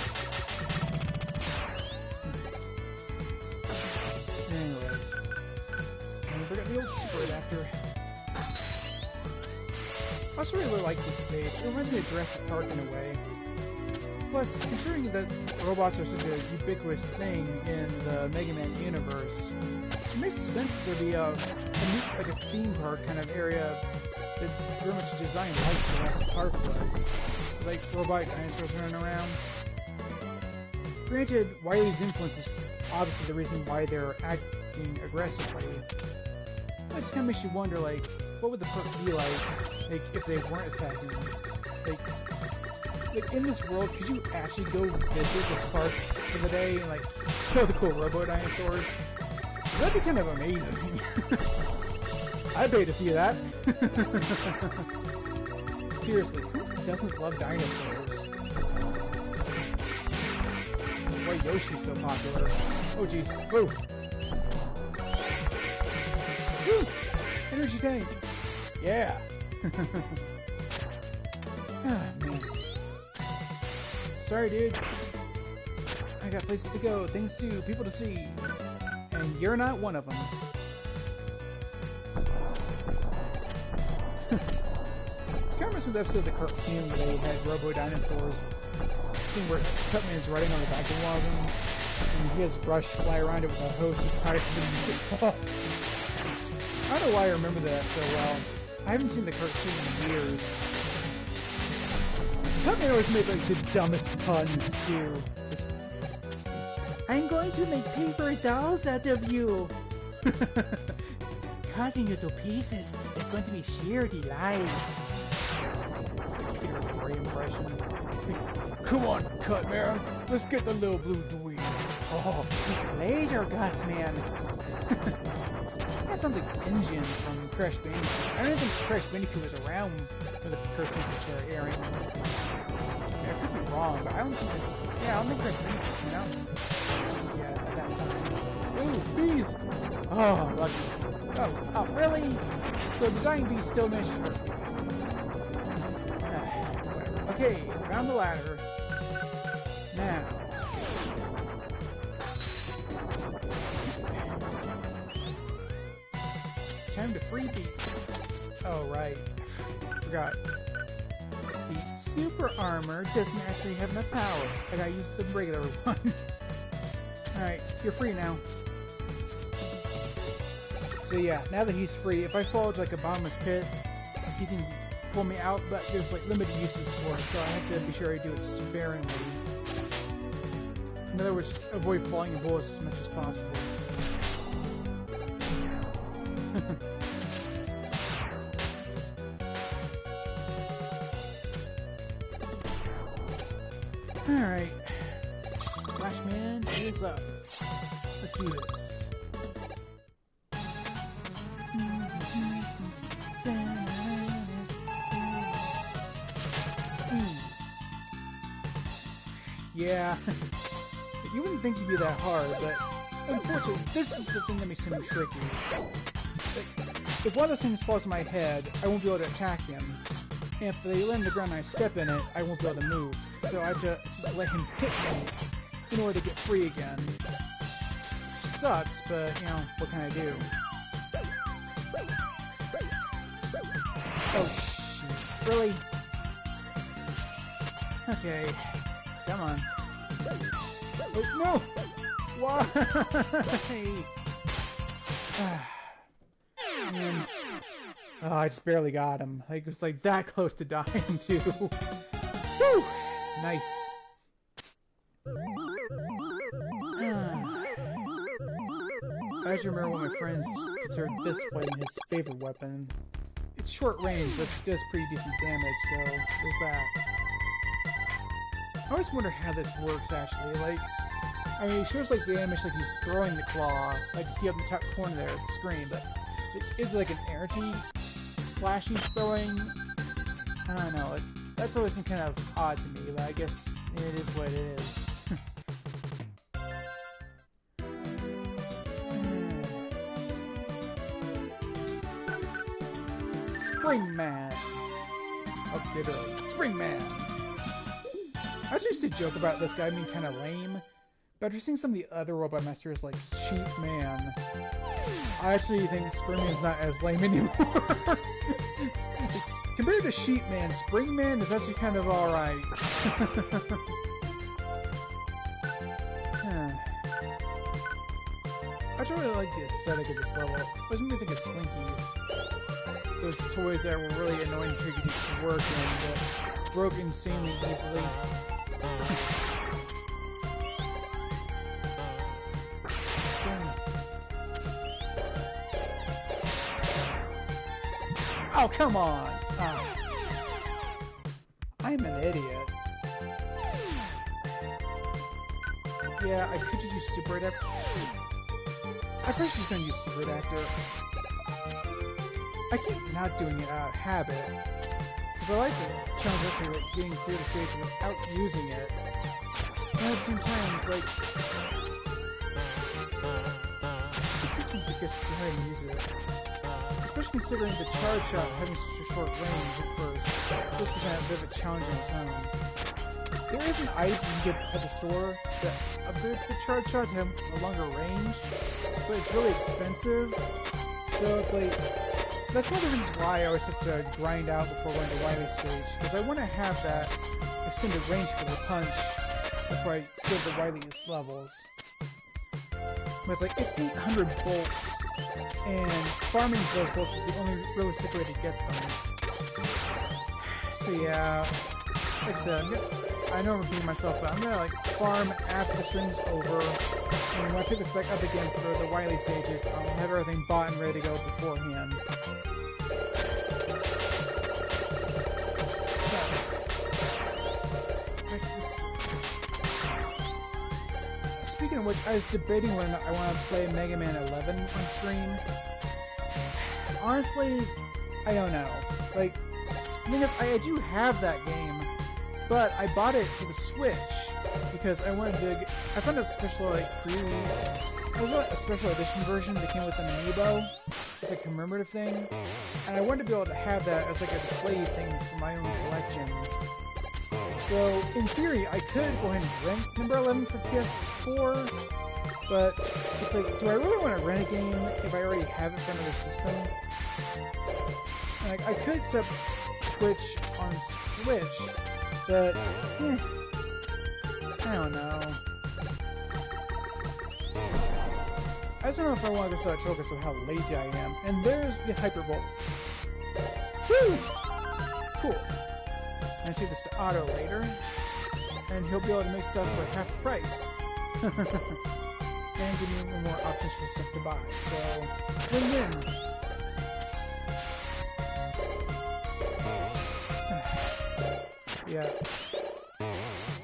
Anyways. And we got the old Sprite after. I also really like this stage. It reminds me of Jurassic Park in a way. Plus, considering that robots are such a ubiquitous thing in the Mega Man universe, it makes sense that there'd be a theme park kind of area that's very much designed like Jurassic Park was. Like robotic dinosaurs running around. Granted, Wily's influence is obviously the reason why they're acting aggressively. It just kind of makes you wonder, like, what would the park be like if they weren't attacking? Like, in this world, could you actually go visit this park for the day and, like, see all the cool robo-dinosaurs? That'd be kind of amazing. I'd pay to see that. Seriously, who doesn't love dinosaurs? That's why Yoshi's so popular. Oh, jeez. Woo! Woo! Energy tank! Yeah! Ah, man. Sorry, dude. I got places to go, things to do, people to see. And you're not one of them. It's kind of reminds me of the episode of the cartoon where they had robo-dinosaurs. Scene where Cutman is riding on the back of one of them, and he has Rush fly around it with a hose to tie it to the I don't know why I remember that so well. I haven't seen the cartoon in years. Cutman always made like the dumbest puns too. I'm going to make paper dolls out of you! Cutting you to pieces is going to be sheer delight. It's like Peter Lorre impression. Come on, Cutman! Let's get the little blue dweeb! Oh, laser guts, man! This guy sounds like Engine from Crash Bandicoot. I don't think Crash Bandicoot was around when the cartoons started airing. Yeah, I could be wrong, but I don't think... Yeah, I don't think Crash Bandicoot came out just yet at that time. Ooh, bees! Oh, lucky. Oh, really? So the dying bee still managed to hurt me. Okay, found the ladder. Now. Time to free beat. Oh, right. Forgot. The super armor doesn't actually have enough power. I gotta use the regular one. Alright, you're free now. So yeah, now that he's free, if I fall into like a bottomless pit, he can pull me out, but there's like limited uses for it, so I have to be sure I do it sparingly. In other words, just avoid falling in bullets as much as possible. Alright. Slashman is up. Let's do this. Yeah. You wouldn't think it'd be that hard, but unfortunately, this is the thing that makes him tricky. If one of those things falls on my head, I won't be able to attack him. And if they land on the ground and I step in it, I won't be able to move. So I have to let him hit me in order to get free again. Which sucks, but, you know, what can I do? Oh, jeez. Really? Okay. Come on. Oh, no! Why? Man. Oh, I just barely got him. Like, it was like that close to dying, too. Whew! Nice. I actually remember one of my friends considered this weapon his favorite weapon. It's short range, but it does pretty decent damage, so there's that. I always wonder how this works, actually. Like, I mean, it shows like damage like he's throwing the claw, like you see up in the top corner there of the screen, but is it like an energy slash he's throwing? I don't know. That's always been kind of odd to me, but I guess it is what it is. Springman! Oh, good early. Springman! I just used to joke about this guy being kind of lame, but after seeing some of the other Robot Masters like Sheepman, I actually think Springman's not as lame anymore. Compared to Sheepman, Springman is actually kind of alright. I actually really like the aesthetic of this level. It always made me think of Slinkies. Those toys that were really annoying to get to work and broke insanely easily. Oh, come on! Oh. I'm an idiot. Yeah, I could just use Super Adapter. I probably should just gonna use Super Adapter. I keep not doing it out of habit, because I like the challenge actually like getting through the stage without using it. And at the same time, it's like it's too ridiculous to go ahead and use it. Especially considering the charge shot having such a short range at first. This presents a bit of a challenge on its own. There is an item you can get at the store that upgrades the charge shot to have a longer range, but it's really expensive. So it's like, that's one of the reasons why I always have to grind out before going to Wily stage, because I want to have that extended range for the punch before I go to the wiliest levels. But it's like, it's 800 bolts, and farming those bolts is the only realistic way to get them. So yeah, like I said, I know I'm repeating myself, but I'm gonna like farm after the stream's over, and when I pick this back up again for the Wily stages, I'll have everything bought and ready to go beforehand. So, like this. Speaking of which, I was debating whether or not I want to play Mega Man 11 on stream. Honestly, I don't know. Like, the thing is, I do have that game, but I bought it for the Switch because I wanted to. I found a special like a special edition version that came with an amiibo. It's a commemorative thing, and I wanted to be able to have that as like a display thing for my own collection. So, in theory, I could go ahead and rent number 11 for PS4, but it's like, do I really want to rent a game if I already have it for another system? Like, I could set up Twitch on Switch, but, I don't know. I just don't know if I want to go through that trouble because of how lazy I am. And there's the Hypervolt. Woo! Cool. And I take this to Otto later, and he'll be able to make stuff for half the price. And give me more options for stuff to buy. So, win-win. Yeah.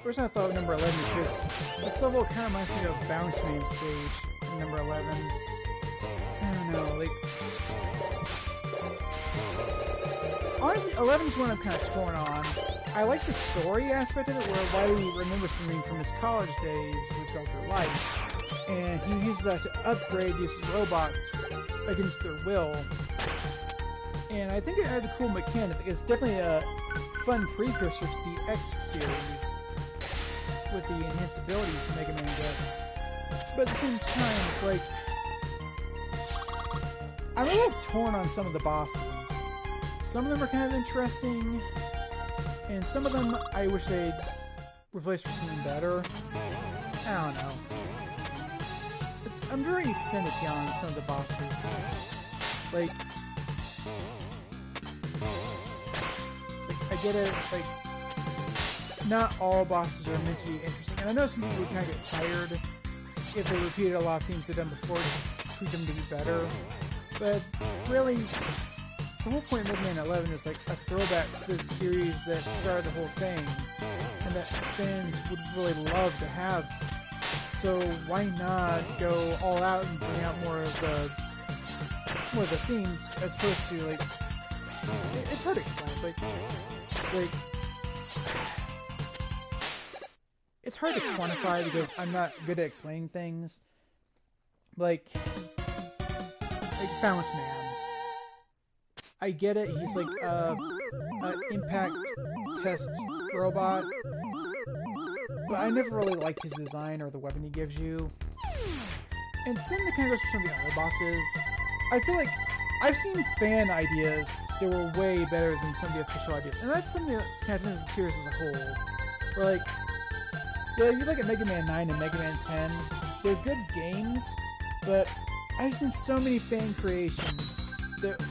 First I thought of number 11 is because this level kind of reminds me of Bounce Man stage in number 11. I don't know, like... Honestly, 11 is one I'm kind of torn on. I like the story aspect of it, where Wily remembers something from his college days with Dr. Light, and he uses that to upgrade these robots against their will. And I think it had a cool mechanic. It's definitely a fun precursor to the X series with the enhanced abilities Mega Man gets. But at the same time, it's like... I'm a little torn on some of the bosses. Some of them are kind of interesting, and some of them I wish they'd replace for something better. I don't know. I'm very finicky on some of the bosses. Like, I get it, like, not all bosses are meant to be interesting. And I know some people would kind of get tired if they repeated a lot of things they've done before, just tweak them to be better. But really, the whole point of Mega Man 11 is like a throwback to the series that started the whole thing, and that fans would really love to have. So why not go all out and bring out more of the themes as opposed to like it's hard to explain. It's hard to quantify because I'm not good at explaining things. Like Bounce Man. I get it, he's like an impact test robot, but I never really liked his design or the weapon he gives you. And same thing kind of goes for some of the other bosses. I feel like I've seen fan ideas that were way better than some of the official ideas, and that's something that's kind of in the series as a whole. Where like, yeah, you look at Mega Man 9 and Mega Man 10, they're good games, but I've seen so many fan creations that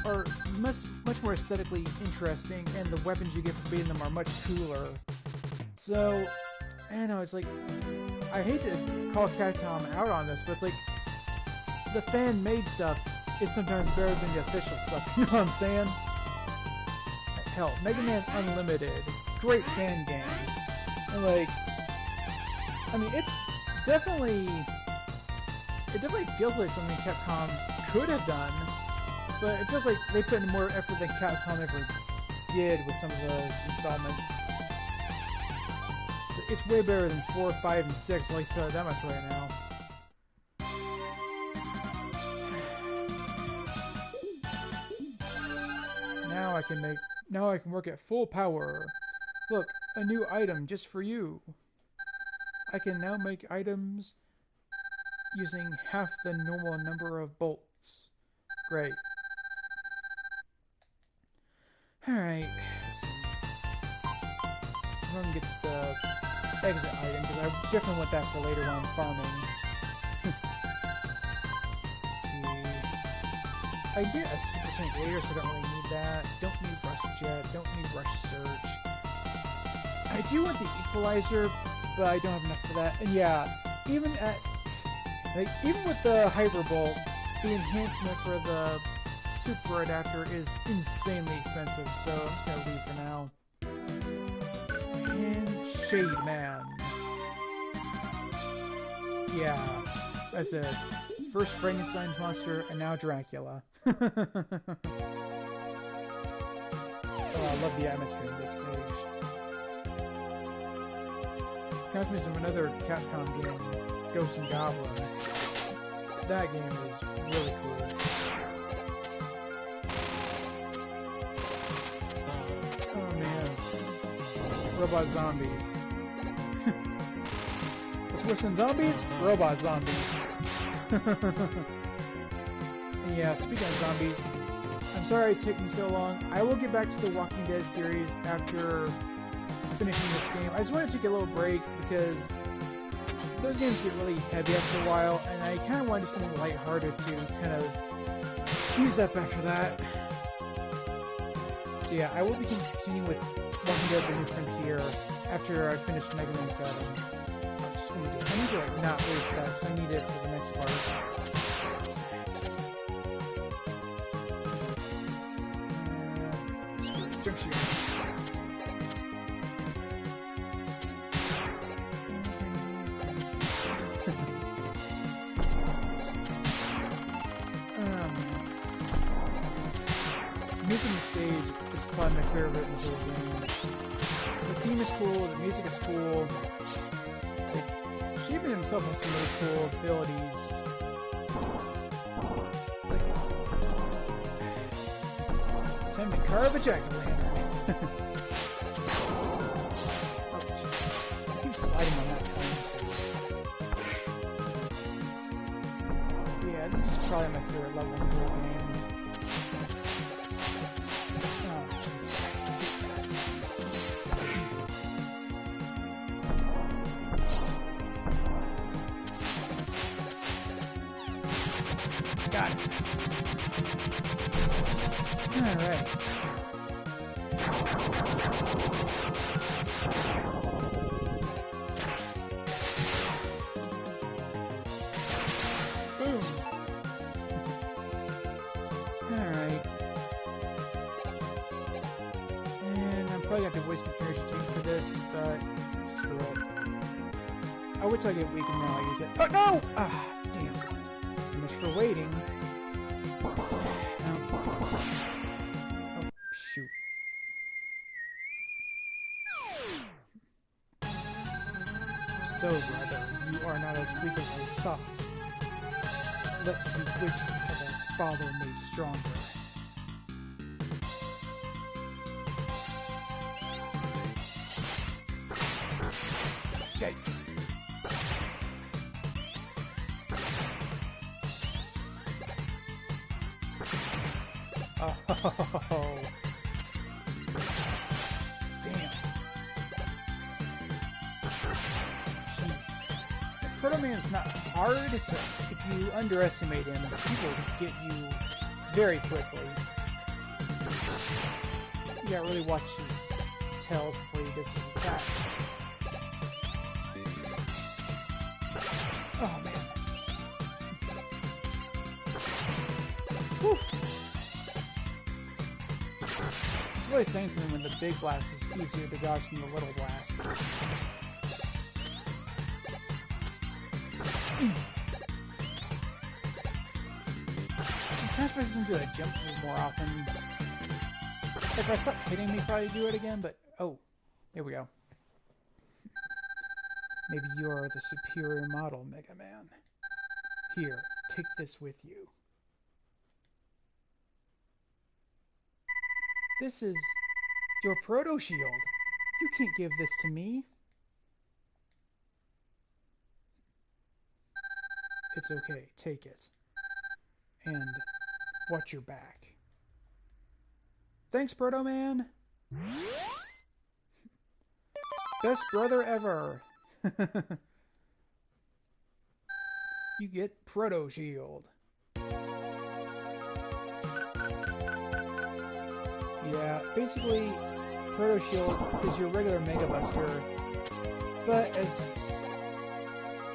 are much more aesthetically interesting, and the weapons you get for beating them are much cooler. So, I don't know, it's like, I hate to call Capcom out on this, but it's like, the fan-made stuff is sometimes better than the official stuff, you know what I'm saying? Hell, Mega Man Unlimited, great fan game. And like, I mean, it definitely feels like something Capcom could have done, but it feels like they put in more effort than Capcom ever did with some of those installments. So it's way better than 4, 5, and 6, at least that much right now. Now I can work at full power. Look, a new item just for you. I can now make items using half the normal number of bolts. Great. Alright, let's see. I'm gonna get the exit item, because I definitely want that for later on farming. Let's see. I get a super tank later, so I don't really need that. Don't need rush jet, don't need rush search. I do want the equalizer, but I don't have enough for that. And yeah, even with the Hyperbolt, the enhancement for the super adapter is insanely expensive, so I'm just gonna leave for now. And Shade Man. Yeah, I said, first Frankenstein monster, and now Dracula. Oh, I love the atmosphere of this stage. Reminds me of another Capcom game, Ghosts and Goblins. That game is really cool. Oh man. Robot zombies. What's worse than zombies? Robot zombies. Yeah, speaking of zombies, I'm sorry it's taking so long. I will get back to the Walking Dead series after finishing this game. I just want to take a little break because those games get really heavy after a while, and I kind of want to do something lighthearted to kind of ease up after that. So yeah, I will be continuing with Walking Dead: The New Frontier after I finish Mega Man 7. I'm just what I'm doing. I need to like not waste that because I need it for the next part. Screw it. Jump shoot. Music on the stage is probably my favorite in the whole game. The theme is cool, the music is cool. Like, Shaven himself has some really cool abilities. It's like, time to carve a jack-o'-lantern. Oh, jeez. I keep sliding on that time. Yeah, this is probably my favorite level in the whole game. Got it. Alright. Boom. Alright. And I'm probably going to have to waste an energy tank for this, but screw it. I would say I get weak and now I use it. Oh no! Ah, damn. So much for waiting. Oh, shoot. So, brother, you are not as weak as I thought. Let's see which of us father made stronger. Yikes. Oh, damn. Jeez. Proto Man's not hard, but if you underestimate him, he will get you very quickly. You gotta really watch his tails before he does his attacks. Oh, man. Whew. It's really saying something when the big blast is easier to dodge than the little blast. I'm kind of supposed to do a jump move more often. If I stop hitting me, probably do it again, but oh, there we go. Maybe you are the superior model, Mega Man. Here, take this with you. This is your proto shield. You can't give this to me. It's okay, take it. And watch your back. Thanks, Proto Man. Best brother ever. You get Proto Shield. Yeah, basically, Proto Shield is your regular Mega Buster, but as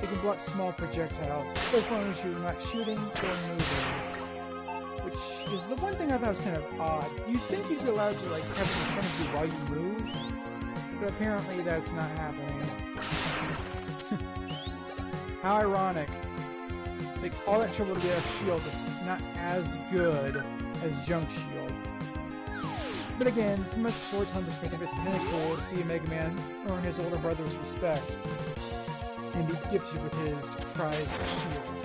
it can block small projectiles, as long as you're not shooting or moving. Which is the one thing I thought was kind of odd. You'd think you'd be allowed to like have it in front of you while you move, but apparently that's not happening. How ironic. Like, all that trouble to get a shield is not as good as Junk Shield. But again, from a storytelling perspective, it's kind of cool to see a Mega Man earn his older brother's respect and be gifted with his prized shield.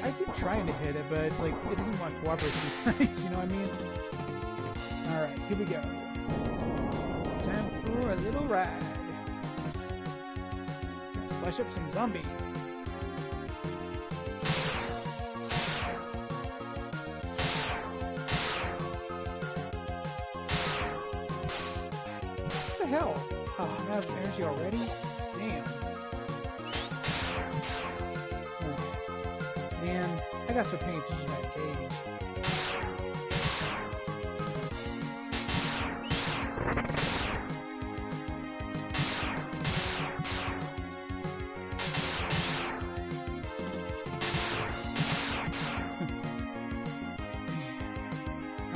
I keep trying to hit it, but it's like, it doesn't want to cooperate sometimes, you know what I mean? Alright, here we go. Time for a little ride. Gonna slash up some zombies. the hell? Oh, I'm out of energy already? Damn. Oh, man, I gotta start paying attention to that gauge.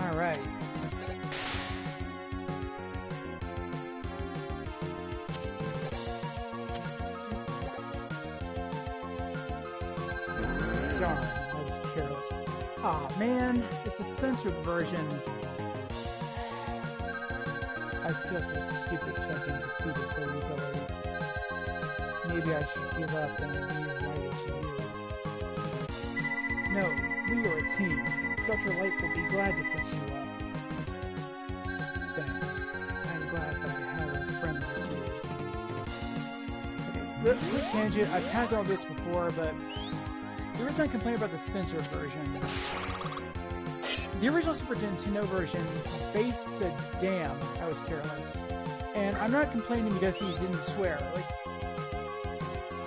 Alright. Darn, I was careless. Aw, man, it's the censored version. I feel so stupid to have been defeated so easily. Maybe I should give up and leave Riley to you. No, we are a team. Dr. Light will be glad to fix you up. Thanks. I'm glad that I have a friend like you. Quick tangent, I've had all this before, but the reason I complain about the censored version, the original Super Nintendo version, Bass said, damn, I was careless. And I'm not complaining because he didn't swear. Like,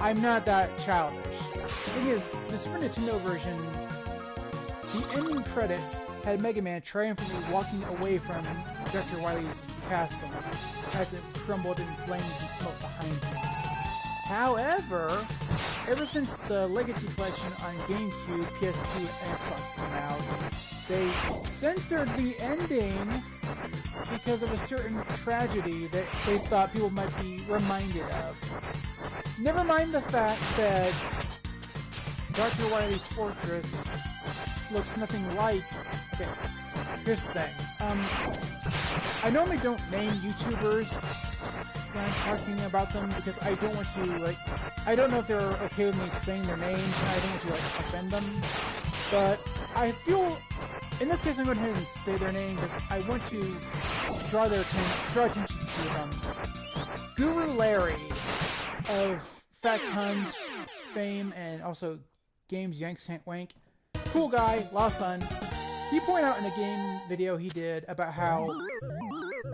I'm not that childish. The thing is, the Super Nintendo version, the ending credits had Mega Man triumphantly walking away from Dr. Wily's castle as it crumbled in flames and smoke behind him. However, ever since the Legacy Collection on GameCube, PS2, and Xbox came out, they censored the ending because of a certain tragedy that they thought people might be reminded of. Never mind the fact that Dr. Wily's fortress looks nothing like... Okay, here's the thing. I normally don't name YouTubers when I'm talking about them because I don't want to, like... I don't know if they're okay with me saying their names, and I don't want to, like, offend them. But I feel... In this case, I'm going ahead and say their name because I want to draw attention to them. Guru Larry of Fact Hunt fame and also Games Yanks Hant Wank. Cool guy, a lot of fun. He pointed out in a game video he did about how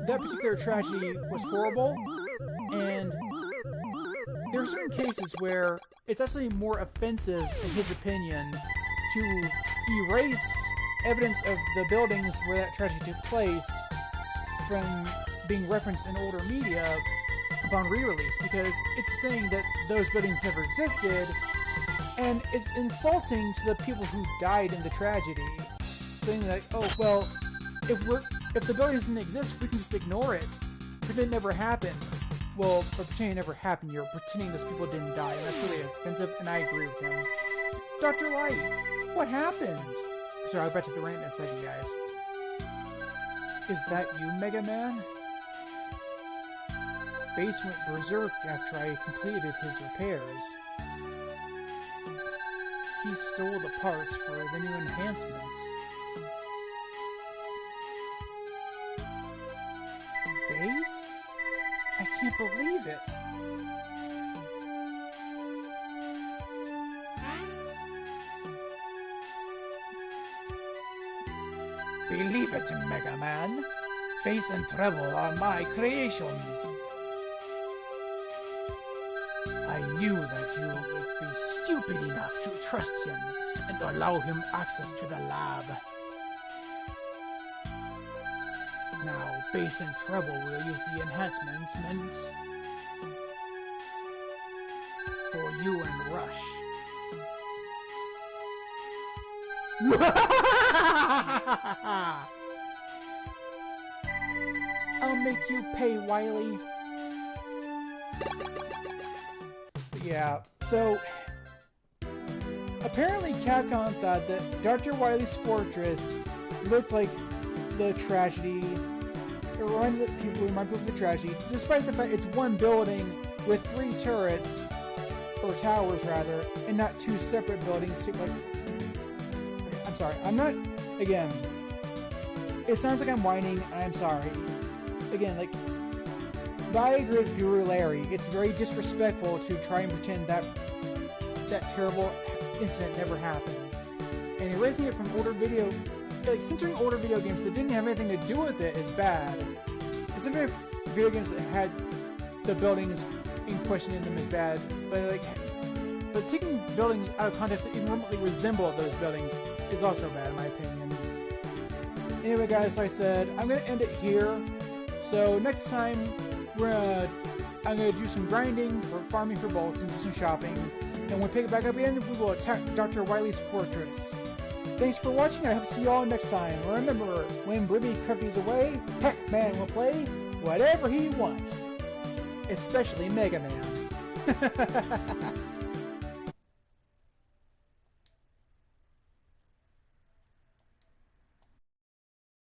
that particular tragedy was horrible, and there are certain cases where it's actually more offensive, in his opinion, to erase evidence of the buildings where that tragedy took place from being referenced in older media upon re-release, because it's saying that those buildings never existed, and it's insulting to the people who died in the tragedy. Saying like, oh, well, if the buildings didn't exist, we can just ignore it. Pretend it never happened. Well, by pretending it never happened, you're pretending those people didn't die, and that's really offensive, and I agree with him. Dr. Light, what happened? Sorry, I'll get back to the rant in a second, guys. Is that you, Mega Man? Bass went berserk after I completed his repairs. He stole the parts for the new enhancements. Bass? I can't believe it! Believe it, Mega Man. Bass and Treble are my creations. I knew that you would be stupid enough to trust him and allow him access to the lab. Now, Bass and Treble will use the enhancements meant for you and Rush. I'll make you pay, Wily. Yeah, so apparently Capcom thought that Dr. Wily's fortress looked like the tragedy. It reminded people of the tragedy, despite the fact it's one building with 3 turrets, or towers rather, and not 2 separate buildings. Like, I'm sorry, I'm not. Again, it sounds like I'm whining. I'm sorry. Again, like. But I agree with Guru Larry. It's very disrespectful to try and pretend that terrible incident never happened. And erasing it from older censoring older video games that didn't have anything to do with it is bad. video games that had the buildings being pushed in them is bad, but taking buildings out of context that even remotely resemble those buildings is also bad in my opinion. Anyway guys, like I said, I'm going to end it here. So next time, I'm going to do some grinding for farming for bolts and do some shopping. And when we pick it back up again, we will attack Dr. Wily's fortress. Thanks for watching, I hope to see you all next time. Remember, when Blibby Cruppy's away, HackMan will play whatever he wants. Especially Mega Man.